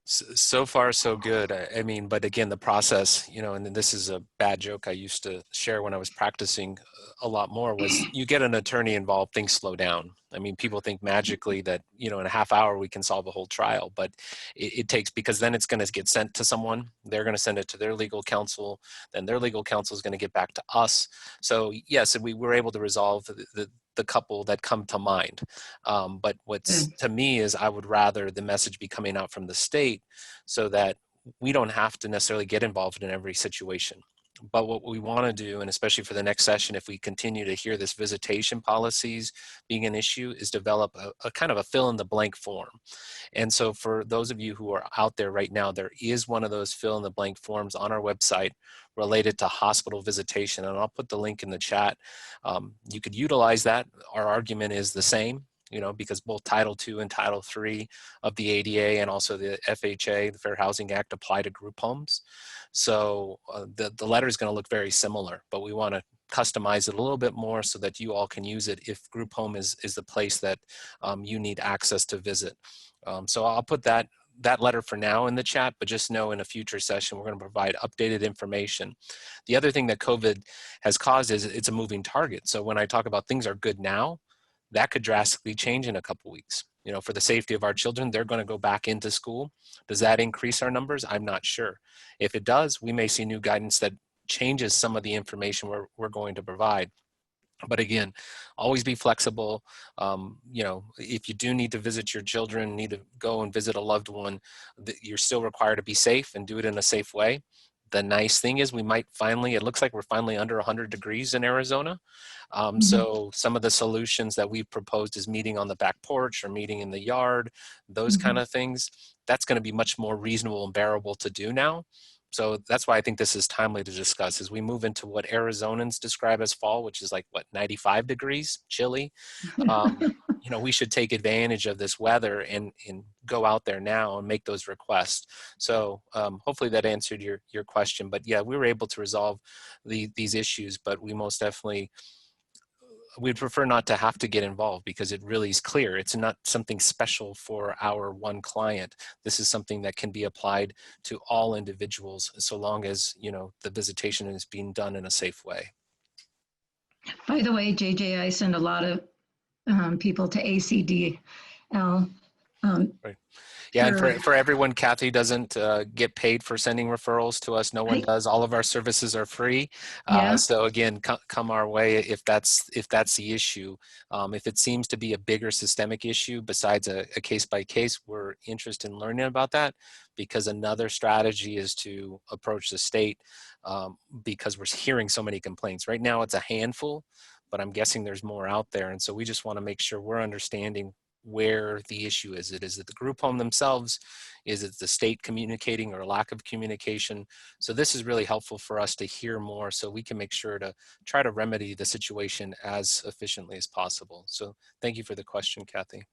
So far, so good. I mean, but again, the process, and this is a bad joke I used to share when I was practicing a lot more, was you get an attorney involved, things slow down. I mean, people think magically that, in a half hour we can solve a whole trial, but it takes, because then it's going to get sent to someone. They're going to send it to their legal counsel. Then their legal counsel is going to get back to us. So yes, we were able to resolve the couple that come to mind. But what's to me is I would rather the message be coming out from the state so that we don't have to necessarily get involved in every situation. But what we want to do, and especially for the next session, if we continue to hear this visitation policies being an issue, is develop a kind of a fill in the blank form. And so for those of you who are out there right now, there is one of those fill in the blank forms on our website related to hospital visitation. And I'll put the link in the chat. You could utilize that. Our argument is the same, because both Title II and Title III of the ADA and also the FHA, the Fair Housing Act, apply to group homes. So the letter is going to look very similar, but we want to customize it a little bit more so that you all can use it if group home is the place that you need access to visit. So I'll put that letter for now in the chat, but just know in a future session, we're going to provide updated information. The other thing that COVID has caused is it's a moving target. So when I talk about things are good now, that could drastically change in a couple weeks. For the safety of our children, they're going to go back into school. Does that increase our numbers? I'm not sure. If it does, we may see new guidance that changes some of the information we're going to provide. But again, always be flexible. If you do need to visit your children, need to go and visit a loved one, you're still required to be safe and do it in a safe way. The nice thing is it looks like we're finally under 100 degrees in Arizona. So some of the solutions that we've proposed is meeting on the back porch or meeting in the yard, those kind of things. That's going to be much more reasonable and bearable to do now. So that's why I think this is timely to discuss as we move into what Arizonans describe as fall, which is 95 degrees, chilly. We should take advantage of this weather and go out there now and make those requests. So hopefully that answered your question. But yeah, we were able to resolve these issues, but we most definitely, we'd prefer not to have to get involved because it really is clear. It's not something special for our one client. This is something that can be applied to all individuals so long as, the visitation is being done in a safe way. By the way, JJ, I send a lot of people to ACDL. Right. Yeah, and for everyone, Cathy doesn't get paid for sending referrals to us. No one does. All of our services are free. So again, come our way if that's the issue. If it seems to be a bigger systemic issue besides a case by case, we're interested in learning about that, because another strategy is to approach the state because we're hearing so many complaints. Right now it's a handful, but I'm guessing there's more out there. And so we just want to make sure we're understanding where the issue is. Is it the group home themselves? Is it the state communicating or lack of communication? So this is really helpful for us to hear more so we can make sure to try to remedy the situation as efficiently as possible. So thank you for the question, Cathy.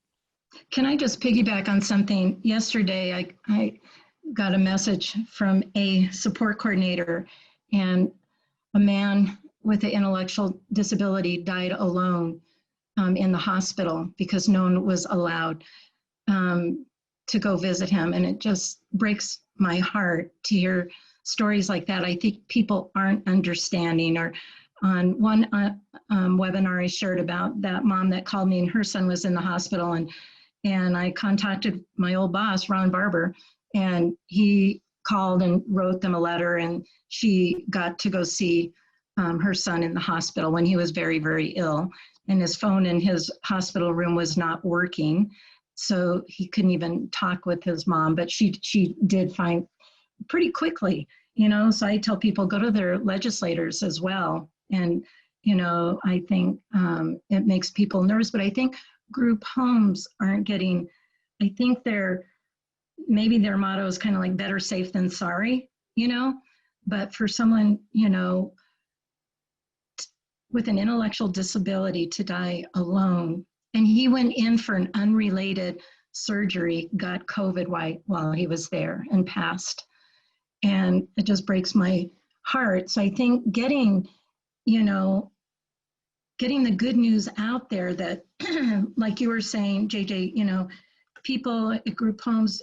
Can I just piggyback on something? Yesterday, I got a message from a support coordinator, and a man with an intellectual disability died alone in the hospital because no one was allowed to go visit him. And it just breaks my heart to hear stories like that. I think people aren't understanding. Or on one webinar I shared about that mom that called me and her son was in the hospital, and I contacted my old boss, Ron Barber, and he called and wrote them a letter, and she got to go see her son in the hospital when he was very, very ill. And his phone in his hospital room was not working, so he couldn't even talk with his mom, but she did find pretty quickly, so I tell people, go to their legislators as well. And, I think it makes people nervous, but I think group homes aren't getting, I think maybe their motto is kind of like better safe than sorry, but for someone, with an intellectual disability to die alone. And he went in for an unrelated surgery, got COVID while he was there and passed. And it just breaks my heart. So I think getting getting the good news out there that, like you were saying, JJ, you know, people at group homes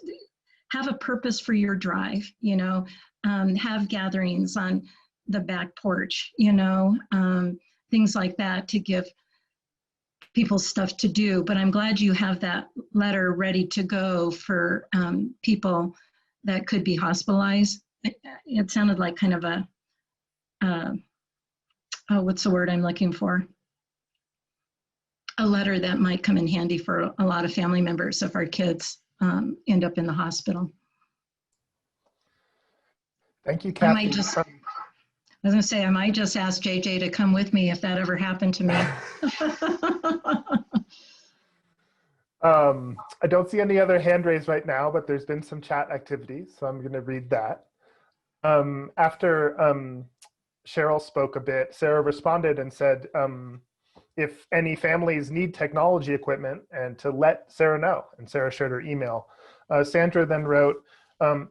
have a purpose for your drive, you know, have gatherings on the back porch, you know, things like that to give people stuff to do. But I'm glad you have that letter ready to go for people that could be hospitalized. It sounded like kind of a, oh, what's the word I'm looking for? A letter that might come in handy for a lot of family members if our kids end up in the hospital. Thank you, I Cathy. might just, I was gonna say, I might just ask JJ to come with me if that ever happened to me. I don't see any other hand raised right now, but there's been some chat activity, so I'm going to read that. After Cheryl spoke a bit, Sarah responded and said, if any families need technology equipment, and to let Sarah know, and Sarah shared her email. Sandra then wrote,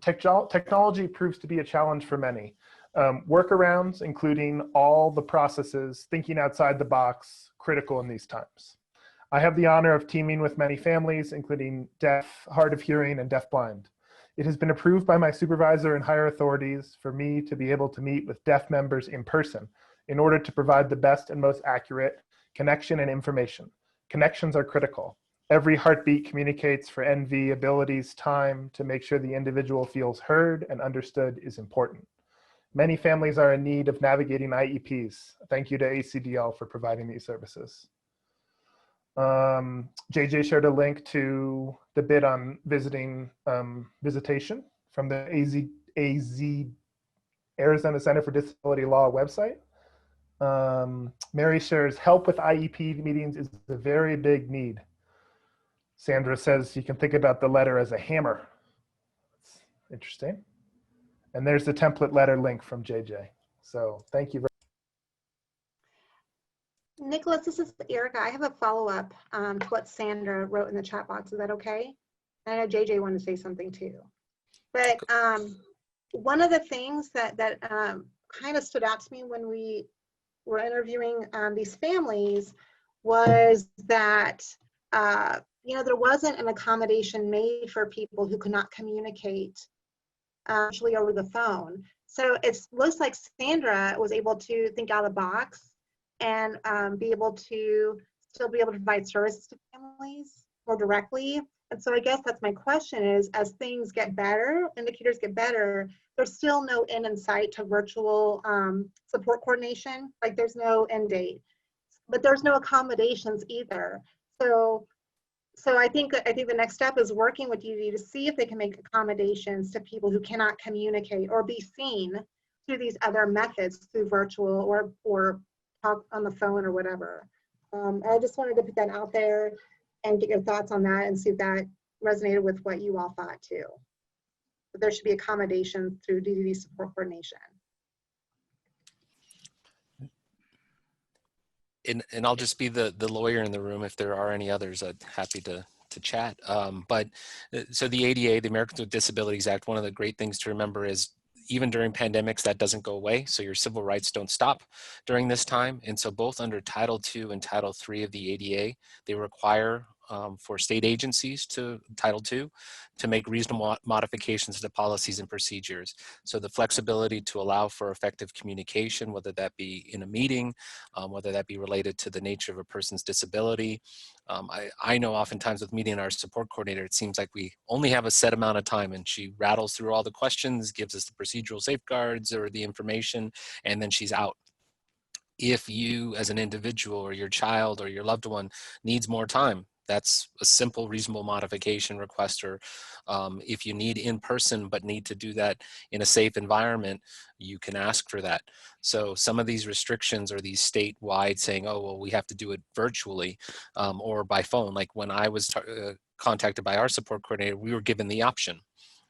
technology proves to be a challenge for many. Workarounds, including all the processes, thinking outside the box, critical in these times. I have the honor of teaming with many families, including deaf, hard of hearing, and deafblind. It has been approved by my supervisor and higher authorities for me to be able to meet with deaf members in person in order to provide the best and most accurate connection and information. Connections are critical. Every heartbeat communicates for NV abilities, time to make sure the individual feels heard and understood is important. Many families are in need of navigating IEPs. Thank you to ACDL for providing these services. JJ shared a link to the bid on visitation from the Arizona Center for Disability Law website. Mary shares help with IEP meetings is a very big need. Sandra says you can think about the letter as a hammer. That's interesting. And there's the template letter link from JJ. So thank you very much. Nicholas, this is Erica. I have a follow-up to what Sandra wrote in the chat box. Is that okay? I know JJ wanted to say something too. But one of the things that kind of stood out to me when we were interviewing these families was that you know, there wasn't an accommodation made for people who could not communicate actually over the phone. So it looks like Sandra was able to think out of the box and be able to still be able to provide services to families more directly. And so I guess that's my question is, as things get better, indicators get better, there's still no end in sight to virtual support coordination. Like there's no end date, but there's no accommodations either. So I think the next step is working with UD to see if they can make accommodations to people who cannot communicate or be seen through these other methods, through virtual or talk on the phone or whatever. I just wanted to put that out there and get your thoughts on that and see if that resonated with what you all thought too. But there should be accommodations through DDD support coordination. And I'll just be the lawyer in the room. If there are any others, I'd happy to chat. So the ADA, the Americans with Disabilities Act, one of the great things to remember is even during pandemics, that doesn't go away. So your civil rights don't stop during this time. And so both under Title II and Title III of the ADA, they require for state agencies to Title II to make reasonable modifications to policies and procedures. So the flexibility to allow for effective communication, whether that be in a meeting, whether that be related to the nature of a person's disability. I know oftentimes with meeting our support coordinator, it seems like we only have a set amount of time and she rattles through all the questions, gives us the procedural safeguards or the information, and then she's out. If you as an individual or your child or your loved one needs more time, that's a simple, reasonable modification request. Or if you need in person but need to do that in a safe environment, you can ask for that. So some of these restrictions are these statewide saying, oh, well, we have to do it virtually or by phone. Like when I was contacted by our support coordinator, we were given the option,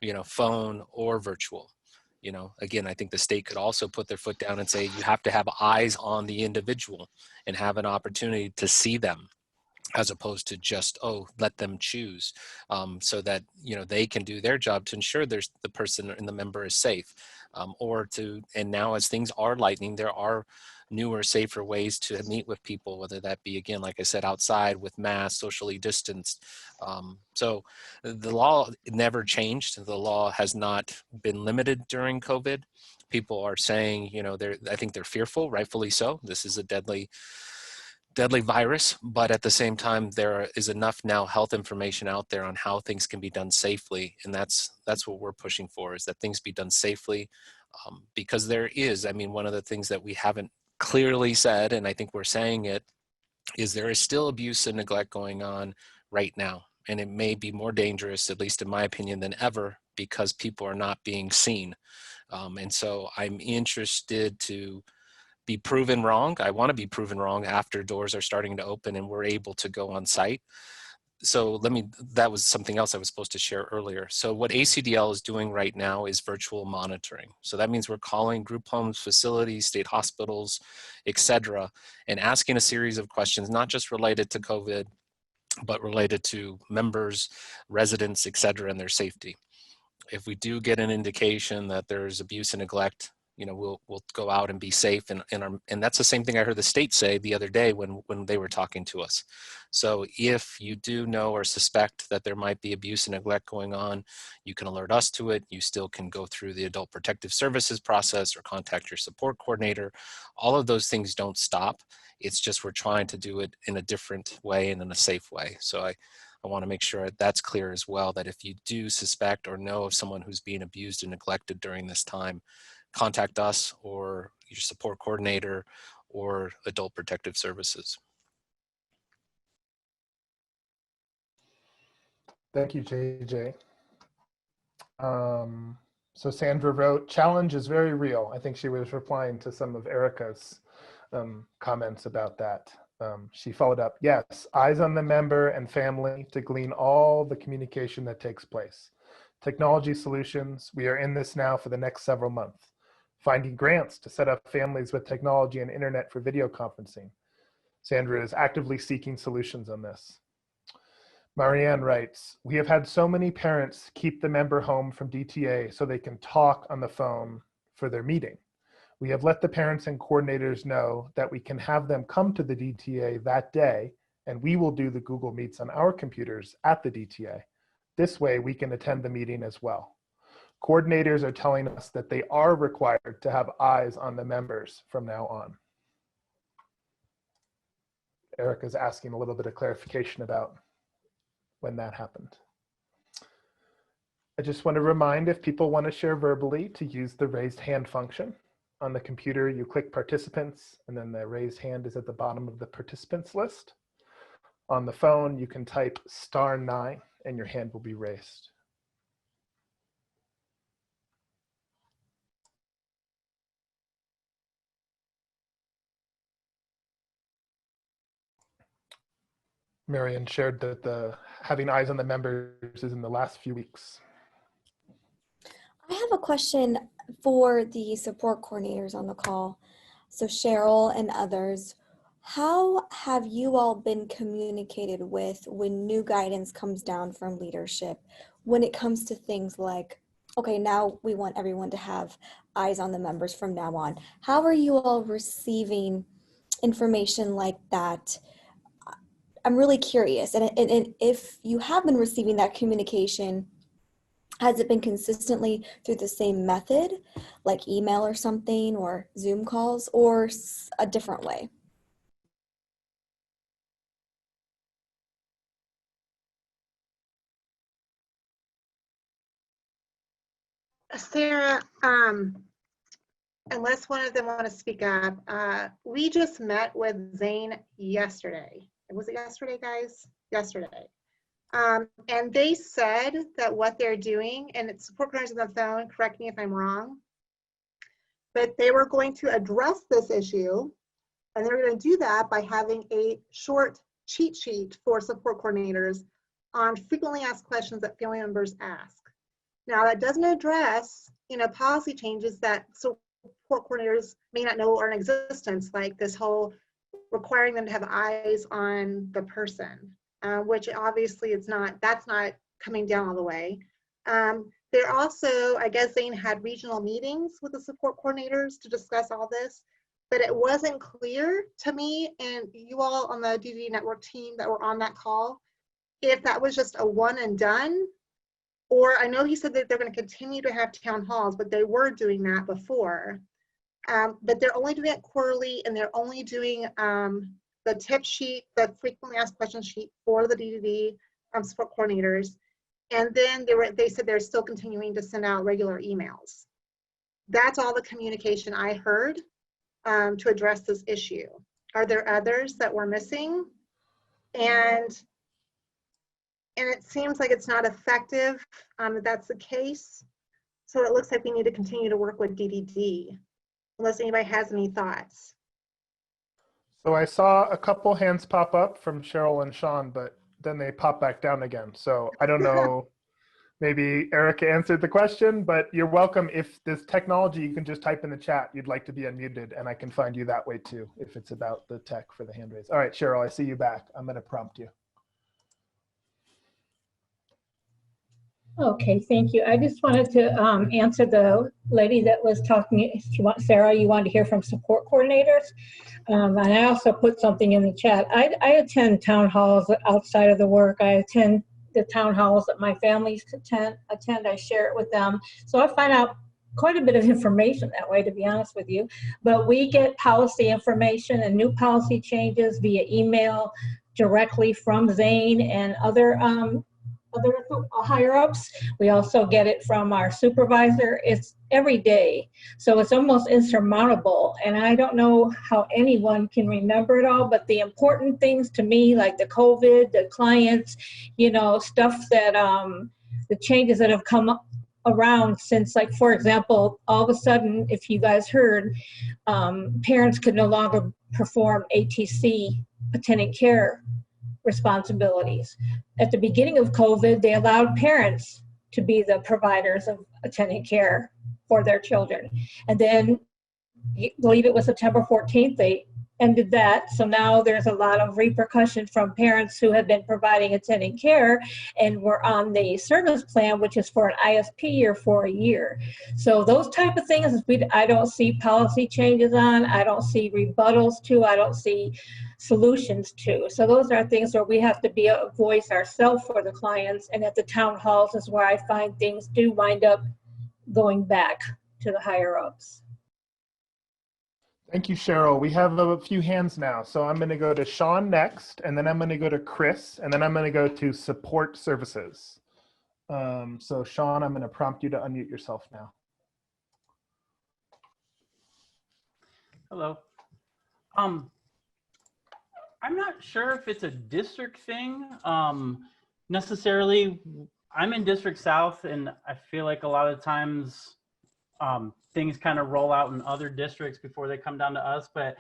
you know, phone or virtual. You know, again, I think the state could also put their foot down and say you have to have eyes on the individual and have an opportunity to see them, as opposed to just, oh, let them choose, so that, you know, they can do their job to ensure there's the person and the member is safe. And now as things are lightening, there are newer, safer ways to meet with people, whether that be, again, like I said, outside with masks, socially distanced. So the law never changed. The law has not been limited during COVID. People are saying, you know, I think they're fearful, rightfully so. This is a deadly virus, but at the same time, there is enough now health information out there on how things can be done safely, and that's what we're pushing for, is that things be done safely, because there is, I mean, one of the things that we haven't clearly said, and I think we're saying it, is there is still abuse and neglect going on right now, and it may be more dangerous, at least in my opinion, than ever, because people are not being seen, and so I'm interested to be proven wrong. I want to be proven wrong after doors are starting to open and we're able to go on site. So that was something else I was supposed to share earlier. So what ACDL is doing right now is virtual monitoring. So that means we're calling group homes, facilities, state hospitals, etc., and asking a series of questions, not just related to COVID, but related to members, residents, etc., and their safety. If we do get an indication that there's abuse and neglect, you know, we'll go out and be safe, and that's the same thing I heard the state say the other day when they were talking to us. So if you do know or suspect that there might be abuse and neglect going on, you can alert us to it. You still can go through the Adult Protective Services process or contact your support coordinator. All of those things don't stop. It's just we're trying to do it in a different way and in a safe way. So I want to make sure that's clear as well, that if you do suspect or know of someone who's being abused and neglected during this time, contact us or your support coordinator or Adult Protective Services. Thank you, JJ. So Sandra wrote, challenge is very real. I think she was replying to some of Erica's comments about that. She followed up, yes, eyes on the member and family to glean all the communication that takes place. Technology solutions, we are in this now for the next several months. Finding grants to set up families with technology and internet for video conferencing. Sandra is actively seeking solutions on this. Marianne writes, we have had so many parents keep the member home from DTA so they can talk on the phone for their meeting. We have let the parents and coordinators know that we can have them come to the DTA that day, and we will do the Google Meets on our computers at the DTA. This way we can attend the meeting as well. Coordinators are telling us that they are required to have eyes on the members from now on. Erica's asking a little bit of clarification about when that happened. I just want to remind, if people want to share verbally, to use the raised hand function. On the computer, you click participants, and then the raised hand is at the bottom of the participants list. On the phone, you can type *9 and your hand will be raised. Marion shared that having eyes on the members is in the last few weeks. I have a question for the support coordinators on the call. So Cheryl and others, how have you all been communicated with when new guidance comes down from leadership, when it comes to things like, okay, now we want everyone to have eyes on the members from now on? How are you all receiving information like that? I'm really curious. And if you have been receiving that communication, has it been consistently through the same method, like email or something, or Zoom calls, or a different way? Sarah, unless one of them want to speak up, we just met with Zane yesterday. Was it yesterday, guys? Yesterday. And they said that what they're doing, and it's support coordinators on the phone, correct me if I'm wrong, but they were going to address this issue, and they're going to do that by having a short cheat sheet for support coordinators on frequently asked questions that family members ask. Now, that doesn't address, policy changes that support coordinators may not know are in existence, like this whole requiring them to have eyes on the person, which obviously that's not coming down all the way. They're also, I guess Zane had regional meetings with the support coordinators to discuss all this. but it wasn't clear to me and you all on the DDD network team that were on that call, if that was just a one and done, or I know he said that they're going to continue to have town halls, but they were doing that before. But they're only doing it quarterly, and they're only doing the tip sheet, the frequently asked questions sheet for the DDD support coordinators. And then they said they're still continuing to send out regular emails. That's all the communication I heard to address this issue. Are there others that we're missing? And it seems like it's not effective if that's the case. So it looks like we need to continue to work with DDD, unless anybody has any thoughts. So I saw a couple hands pop up from Cheryl and Sean, but then they pop back down again. So I don't know, maybe Erica answered the question, but you're welcome. If this technology, you can just type in the chat, you'd like to be unmuted, and I can find you that way too, if it's about the tech for the hand raise. All right, Cheryl, I see you back. I'm gonna prompt you. Okay, thank you. I just wanted to answer the lady that was talking. Sarah, you wanted to hear from support coordinators. And I also put something in the chat. I attend town halls outside of the work. I attend the town halls that my families attend. I share it with them. So I find out quite a bit of information that way, to be honest with you. But we get policy information and new policy changes via email directly from Zane and other higher ups. We also get it from our supervisor. It's every day. So it's almost insurmountable. And I don't know how anyone can remember it all, but the important things to me, like the COVID, the clients, you know, stuff that, the changes that have come up around since, like, for example, all of a sudden, if you guys heard, parents could no longer perform ATC, attendant care responsibilities. At the beginning of COVID, they allowed parents to be the providers of attendant care for their children. And then, I believe it was September 14th, they ended that. So now there's a lot of repercussion from parents who have been providing attendant care and were on the service plan, which is for an ISP or for a year. So those type of things, I don't see policy changes on, I don't see rebuttals to, I don't see solutions to. So those are things where we have to be a voice ourselves for the clients, and at the town halls is where I find things do wind up going back to the higher ups. Thank you, Cheryl. We have a few hands now. So I'm going to go to Sean next, and then I'm going to go to Chris, and then I'm going to go to support services. So Sean, I'm going to prompt you to unmute yourself now. Hello. I'm not sure if it's a district thing necessarily. I'm in District South, and I feel like a lot of times things kind of roll out in other districts before they come down to us, but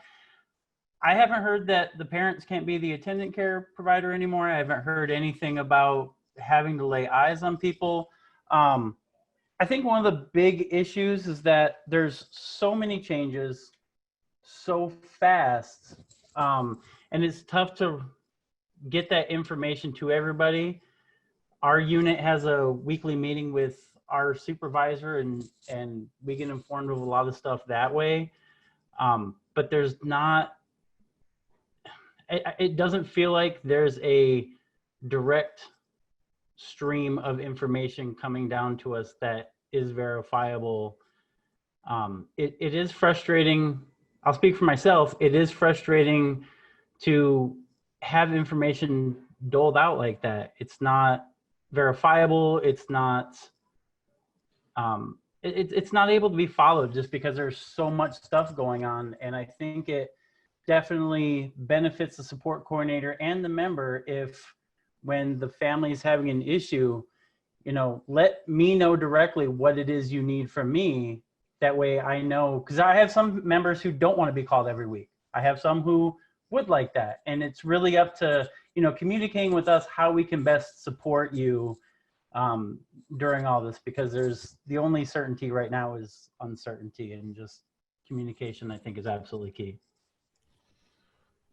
I haven't heard that the parents can't be the attendant care provider anymore. I haven't heard anything about having to lay eyes on people. I think one of the big issues is that there's so many changes so fast, and it's tough to get that information to everybody. Our unit has a weekly meeting with our supervisor, and we get informed of a lot of stuff that way. But there's not, it doesn't feel like there's a direct stream of information coming down to us that is verifiable. It is frustrating. I'll speak for myself. It is frustrating to have information doled out like that. It's not verifiable. It's not, it's not able to be followed just because there's so much stuff going on. And I think it definitely benefits the support coordinator and the member if, when the family is having an issue, you know, let me know directly what it is you need from me. That way I know, because I have some members who don't want to be called every week. I have some who would like that. And it's really up to, you know, communicating with us how we can best support you during all this, because there's, the only certainty right now is uncertainty, and just communication, I think, is absolutely key.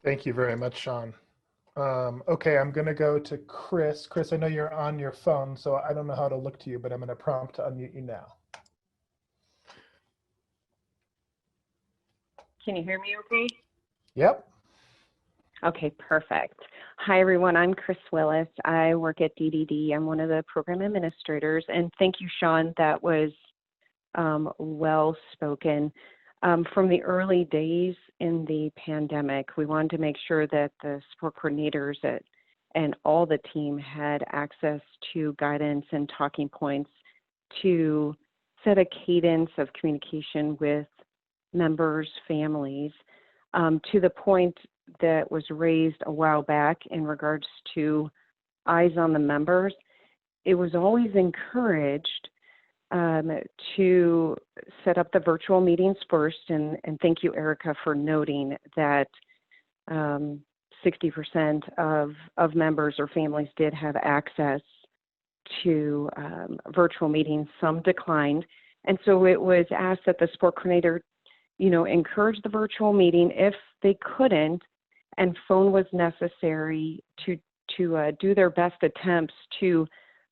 Thank you very much, Sean. Okay, I'm going to go to Chris. Chris, I know you're on your phone, so I don't know how to look to you, but I'm going to prompt to unmute you now. Can you hear me okay? Yep. Okay, perfect. Hi, everyone. I'm Chris Willis. I work at DDD. I'm one of the program administrators. And thank you, Sean. That was well spoken. From the early days in the pandemic, we wanted to make sure that the support coordinators and all the team had access to guidance and talking points to set a cadence of communication with members, families, to the point that was raised a while back in regards to eyes on the members. It was always encouraged to set up the virtual meetings first, and thank you, Erica, for noting that 60% of members or families did have access to virtual meetings. Some declined, and so it was asked that the support coordinator, encourage the virtual meeting if they couldn't, and phone was necessary to do their best attempts to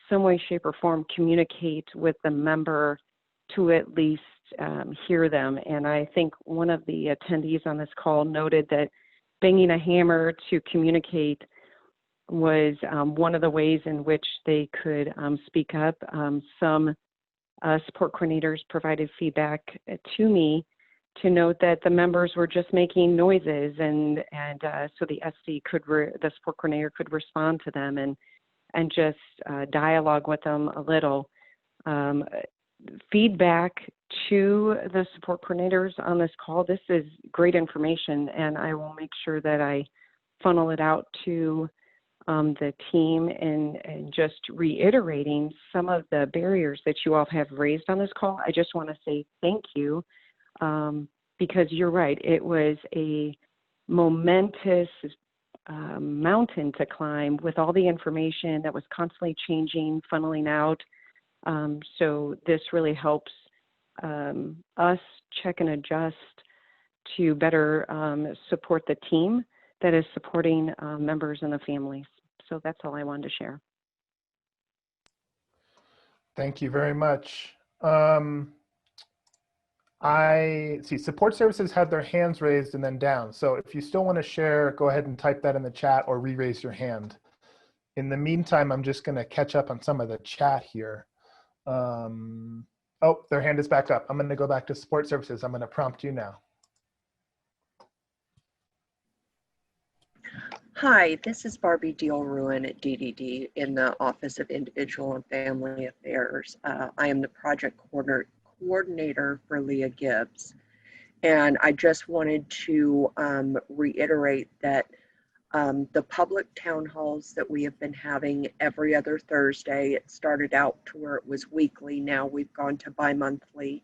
some way, shape, or form communicate with the member to at least hear them. And I think one of the attendees on this call noted that banging a hammer to communicate was one of the ways in which they could speak up. Some support coordinators provided feedback to me to note that the members were just making noises, and so the the support coordinator could respond to them and just dialogue with them a little. Feedback to the support coordinators on this call. This is great information, and I will make sure that I funnel it out to the team, and just reiterating some of the barriers that you all have raised on this call. I just want to say thank you, because you're right. It was a momentous mountain to climb with all the information that was constantly changing, funneling out. So this really helps us check and adjust to better support the team that is supporting members and the families. So that's all I wanted to share. Thank you very much. I see support services had their hands raised and then down. So if you still want to share, go ahead and type that in the chat or re-raise your hand. In the meantime, I'm just going to catch up on some of the chat here. Oh, their hand is back up. I'm going to go back to support services. I'm going to prompt you now. Hi, this is Barbie Deal-Ruin at DDD in the Office of Individual and Family Affairs. I am the project coordinator for Leah Gibbs. And I just wanted to reiterate that the public town halls that we have been having every other Thursday, it started out to where it was weekly, now we've gone to bi-monthly,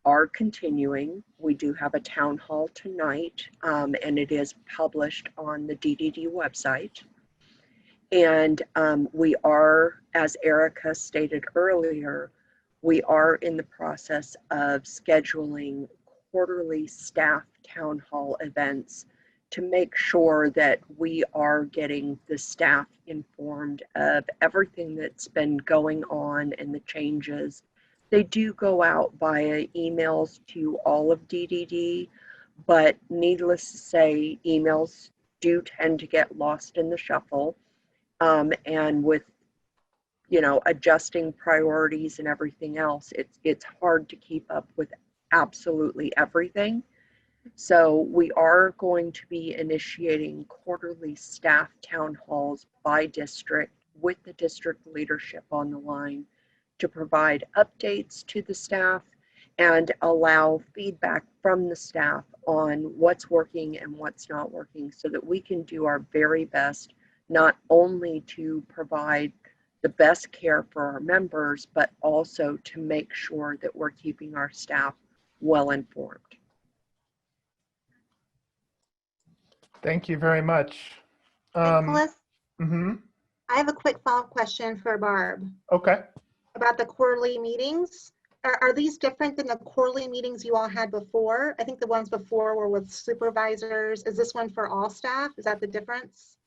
are continuing. We do have a town hall tonight, and it is published on the DDD website. And we are, as Erica stated earlier, we are in the process of scheduling quarterly staff town hall events to make sure that we are getting the staff informed of everything that's been going on and the changes. They do go out via emails to all of DDD, but needless to say, emails do tend to get lost in the shuffle. And with, adjusting priorities and everything else, it's hard to keep up with absolutely everything. So we are going to be initiating quarterly staff town halls by district with the district leadership on the line to provide updates to the staff and allow feedback from the staff on what's working and what's not working, so that we can do our very best not only to provide the best care for our members, but also to make sure that we're keeping our staff well informed. Thank you very much. Nicholas, I have a quick follow-up question for Barb. Okay. About the quarterly meetings. Are these different than the quarterly meetings you all had before? I think the ones before were with supervisors. Is this one for all staff? Is that the difference?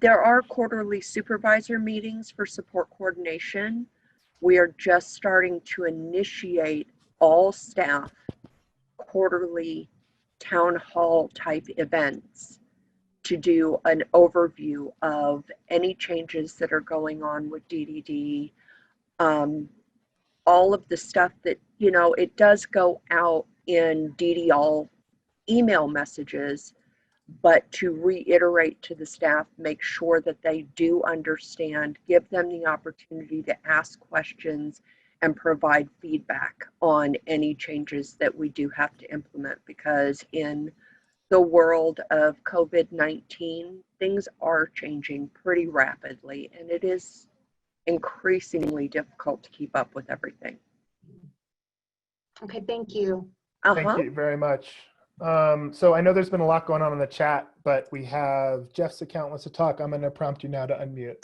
There are quarterly supervisor meetings for support coordination. We are just starting to initiate all staff quarterly town hall type events to do an overview of any changes that are going on with DDD, all of the stuff that, you know, it does go out in DD email messages, but to reiterate to the staff, make sure that they do understand, give them the opportunity to ask questions and provide feedback on any changes that we do have to implement, because in the world of COVID-19, things are changing pretty rapidly, and it is increasingly difficult to keep up with everything. Okay, thank you. Thank you very much. So I know there's been a lot going on in the chat, but we have Jeff's account wants to talk. I'm going to prompt you now to unmute.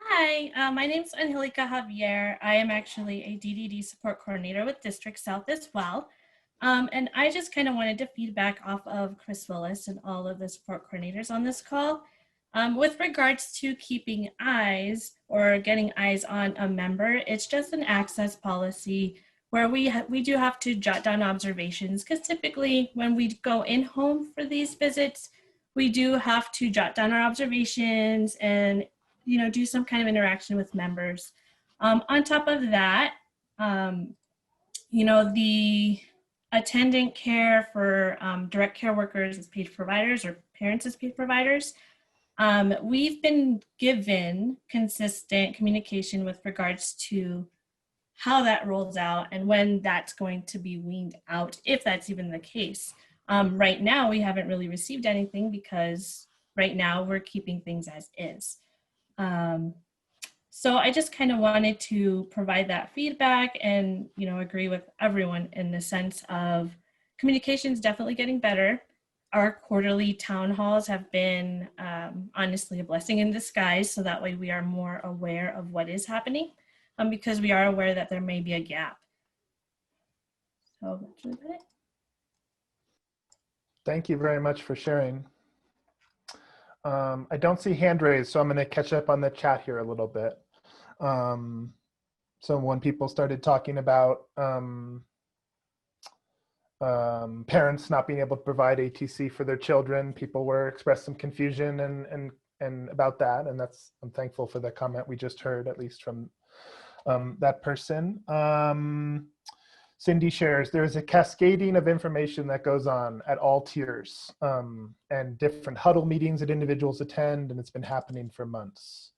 Hi, my name is Angelica Javier. I am actually a DDD support coordinator with District South as well. And I just kind of wanted to feedback off of Chris Willis and all of the support coordinators on this call. With regards to keeping eyes or getting eyes on a member, it's just an access policy where we do have to jot down observations, because typically when we go in home for these visits, we do have to jot down our observations and, you know, do some kind of interaction with members. On top of that, you know, the attendant care for direct care workers as paid providers or parents as paid providers. We've been given consistent communication with regards to how that rolls out and when that's going to be weaned out, if that's even the case. Right now, we haven't really received anything because right now we're keeping things as is. So I just kind of wanted to provide that feedback and, you know, agree with everyone in the sense of communication is definitely getting better. Our quarterly town halls have been honestly a blessing in disguise, so that way we are more aware of what is happening, because we are aware that there may be a gap. So that's really it. Thank you very much for sharing. I don't see hand raised, so I'm going to catch up on the chat here a little bit. So when people started talking about parents not being able to provide ATC for their children, people were expressed some confusion and about that, and that's, I'm thankful for the comment we just heard, at least from that person. Cindy shares, there is a cascading of information that goes on at all tiers, and different huddle meetings that individuals attend, and it's been happening for months.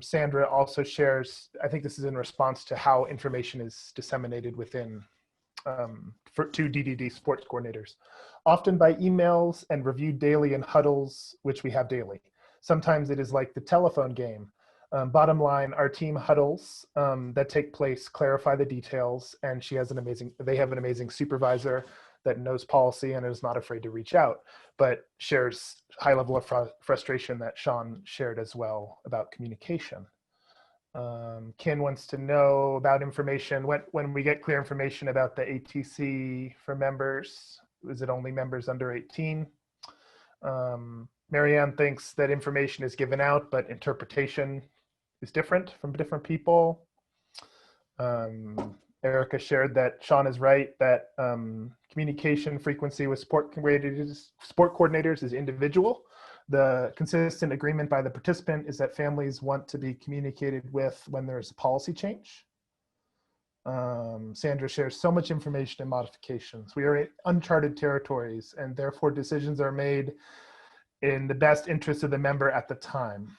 Sandra also shares, I think this is in response to how information is disseminated within to DDD sports coordinators, often by emails and reviewed daily in huddles, which we have daily. Sometimes it is like the telephone game. Bottom line, our team huddles that take place clarify the details, and they have an amazing supervisor that knows policy and is not afraid to reach out, but shares high level of frustration that Sean shared as well about communication. Ken wants to know about information, when we get clear information about the ATC for members, is it only members under 18? Marianne thinks that information is given out, but interpretation is different from different people. Erica shared that Sean is right, that communication frequency with sport coordinators is individual. The consistent agreement by the participant is that families want to be communicated with when there's a policy change. Sandra shares so much information and modifications. We are in uncharted territories, and therefore decisions are made in the best interest of the member at the time.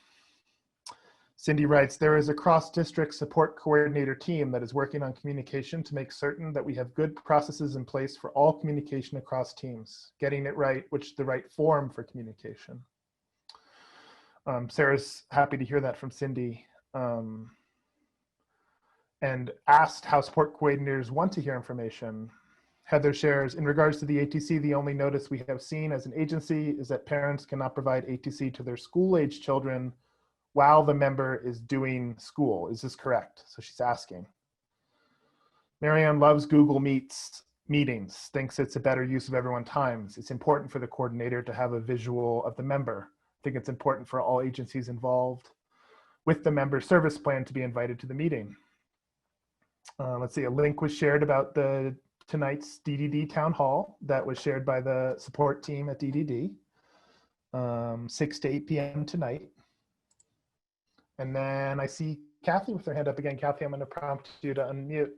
Cindy writes, there is a cross-district support coordinator team that is working on communication to make certain that we have good processes in place for all communication across teams, getting it right, which is the right form for communication. Sarah's happy to hear that from Cindy, and asked how support coordinators want to hear information. Heather shares, in regards to the ATC, the only notice we have seen as an agency is that parents cannot provide ATC to their school-age children while the member is doing school. Is this correct? So she's asking. Marianne loves Google meetings, thinks it's a better use of everyone's time. It's important for the coordinator to have a visual of the member. I think it's important for all agencies involved with the member service plan to be invited to the meeting. Let's see, a link was shared about the tonight's DDD Town Hall that was shared by the support team at DDD, 6 to 8 p.m. tonight. And then I see Cathy with her hand up again. Cathy, I'm going to prompt you to unmute.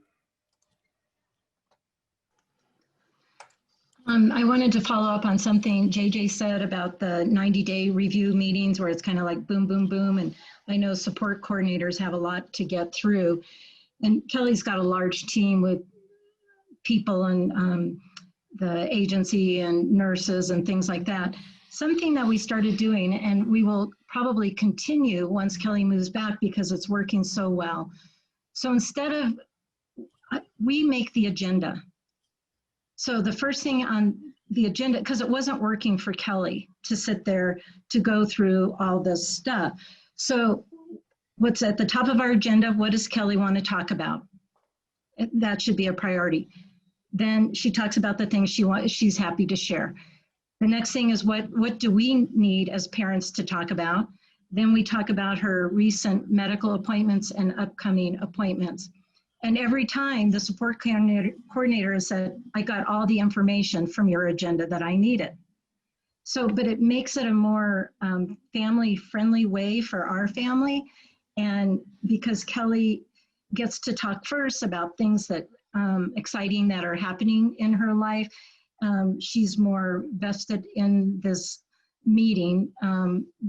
I wanted to follow up on something JJ said about the 90-day review meetings where it's kind of like boom, boom, boom. And I know support coordinators have a lot to get through. And Kelly's got a large team with people and the agency and nurses and things like that. Something that we started doing, and we will probably continue once Kelly moves back because it's working so well. So instead of, we make the agenda. So the first thing on the agenda, because it wasn't working for Kelly to sit there to go through all this stuff. So what's at the top of our agenda, what does Kelly want to talk about? That should be a priority. Then she talks about the things she's happy to share. The next thing is what do we need as parents to talk about? Then we talk about her recent medical appointments and upcoming appointments. And every time the support coordinator has said, I got all the information from your agenda that I needed. So, but it makes it a more family-friendly way for our family. And because Kelly gets to talk first about things that exciting that are happening in her life, she's more vested in this meeting,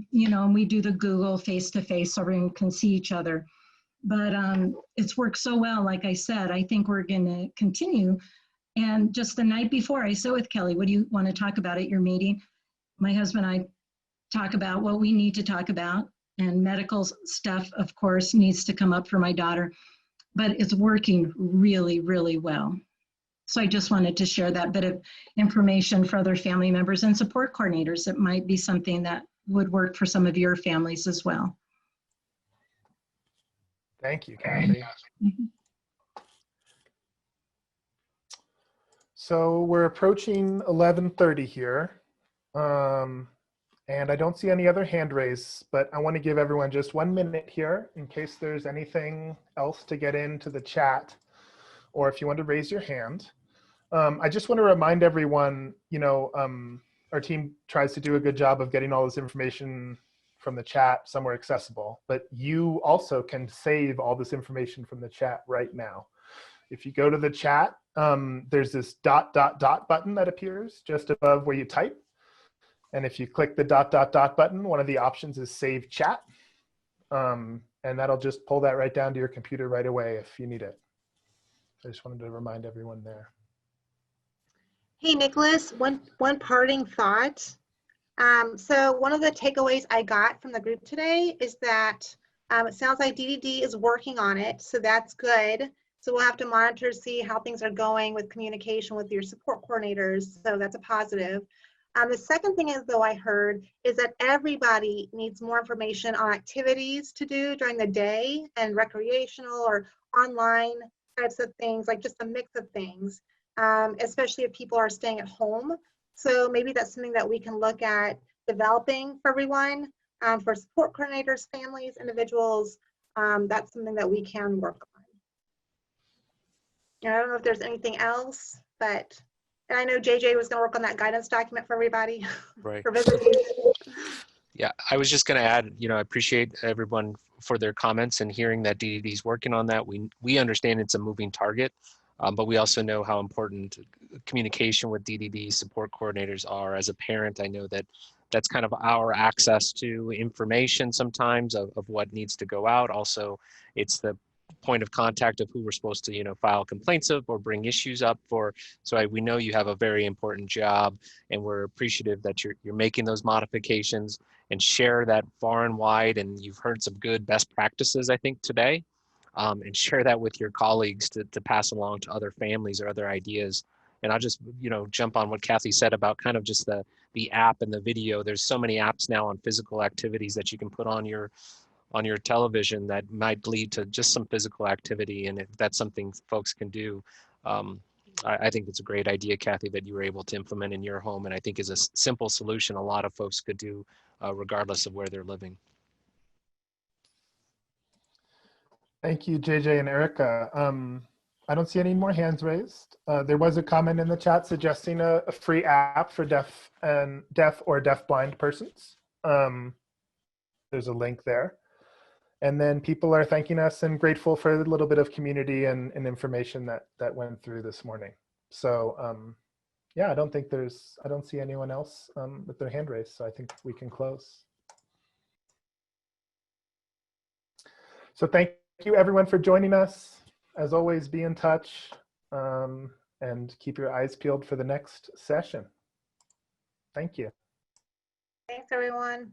you know, and we do the Google face-to-face so everyone can see each other. But it's worked so well, like I said, I think we're gonna continue. And just the night before I sit with Kelly, what do you wanna talk about at your meeting? My husband and I talk about what we need to talk about, and medical stuff, of course, needs to come up for my daughter, but it's working really, really well. So I just wanted to share that bit of information for other family members and support coordinators. It might be something that would work for some of your families as well. Thank you, Cathy. So we're approaching 11:30 here. And I don't see any other hand raised, but I want to give everyone just 1 minute here in case there's anything else to get into the chat, or if you want to raise your hand. I just want to remind everyone, you know, our team tries to do a good job of getting all this information from the chat somewhere accessible, but you also can save all this information from the chat right now. If you go to the chat, there's this ... button that appears just above where you type. And if you click the ... button, one of the options is save chat. And that'll just pull that right down to your computer right away if you need it. I just wanted to remind everyone there. Hey, Nicholas, one parting thought. So one of the takeaways I got from the group today is that it sounds like DDD is working on it, so that's good. So we'll have to monitor to see how things are going with communication with your support coordinators, so that's a positive. The second thing is, though, I heard is that everybody needs more information on activities to do during the day and recreational or online types of things, like just a mix of things, especially if people are staying at home. So maybe that's something that we can look at developing for everyone, for support coordinators, families, individuals. That's something that we can work on. And I don't know if there's anything else, but and I know JJ was going to work on that guidance document for everybody. Right. For visitation. Yeah, I was just going to add, you know, I appreciate everyone for their comments and hearing that DDD is working on that. We understand it's a moving target, but we also know how important communication with DDD support coordinators are. As a parent, I know that that's kind of our access to information sometimes of what needs to go out. Also, it's the point of contact of who we're supposed to, you know, file complaints of or bring issues up for. So we know you have a very important job, and we're appreciative that you're making those modifications and share that far and wide. And you've heard some good best practices, I think, today, and share that with your colleagues to pass along to other families or other ideas. And I'll just, you know, jump on what Cathy said about kind of just the app and the video. There's so many apps now on physical activities that you can put on your television that might lead to just some physical activity. And if that's something folks can do, I think it's a great idea, Cathy, that you were able to implement in your home. And I think is a simple solution a lot of folks could do regardless of where they're living. Thank you, JJ and Erica. I don't see any more hands raised. There was a comment in the chat suggesting a free app for deaf or deafblind persons. There's a link there. And then people are thanking us and grateful for a little bit of community and information that went through this morning. So yeah, I don't see anyone else with their hand raised, so I think we can close. So thank you everyone for joining us. As always, be in touch and keep your eyes peeled for the next session. Thank you. Thanks, everyone.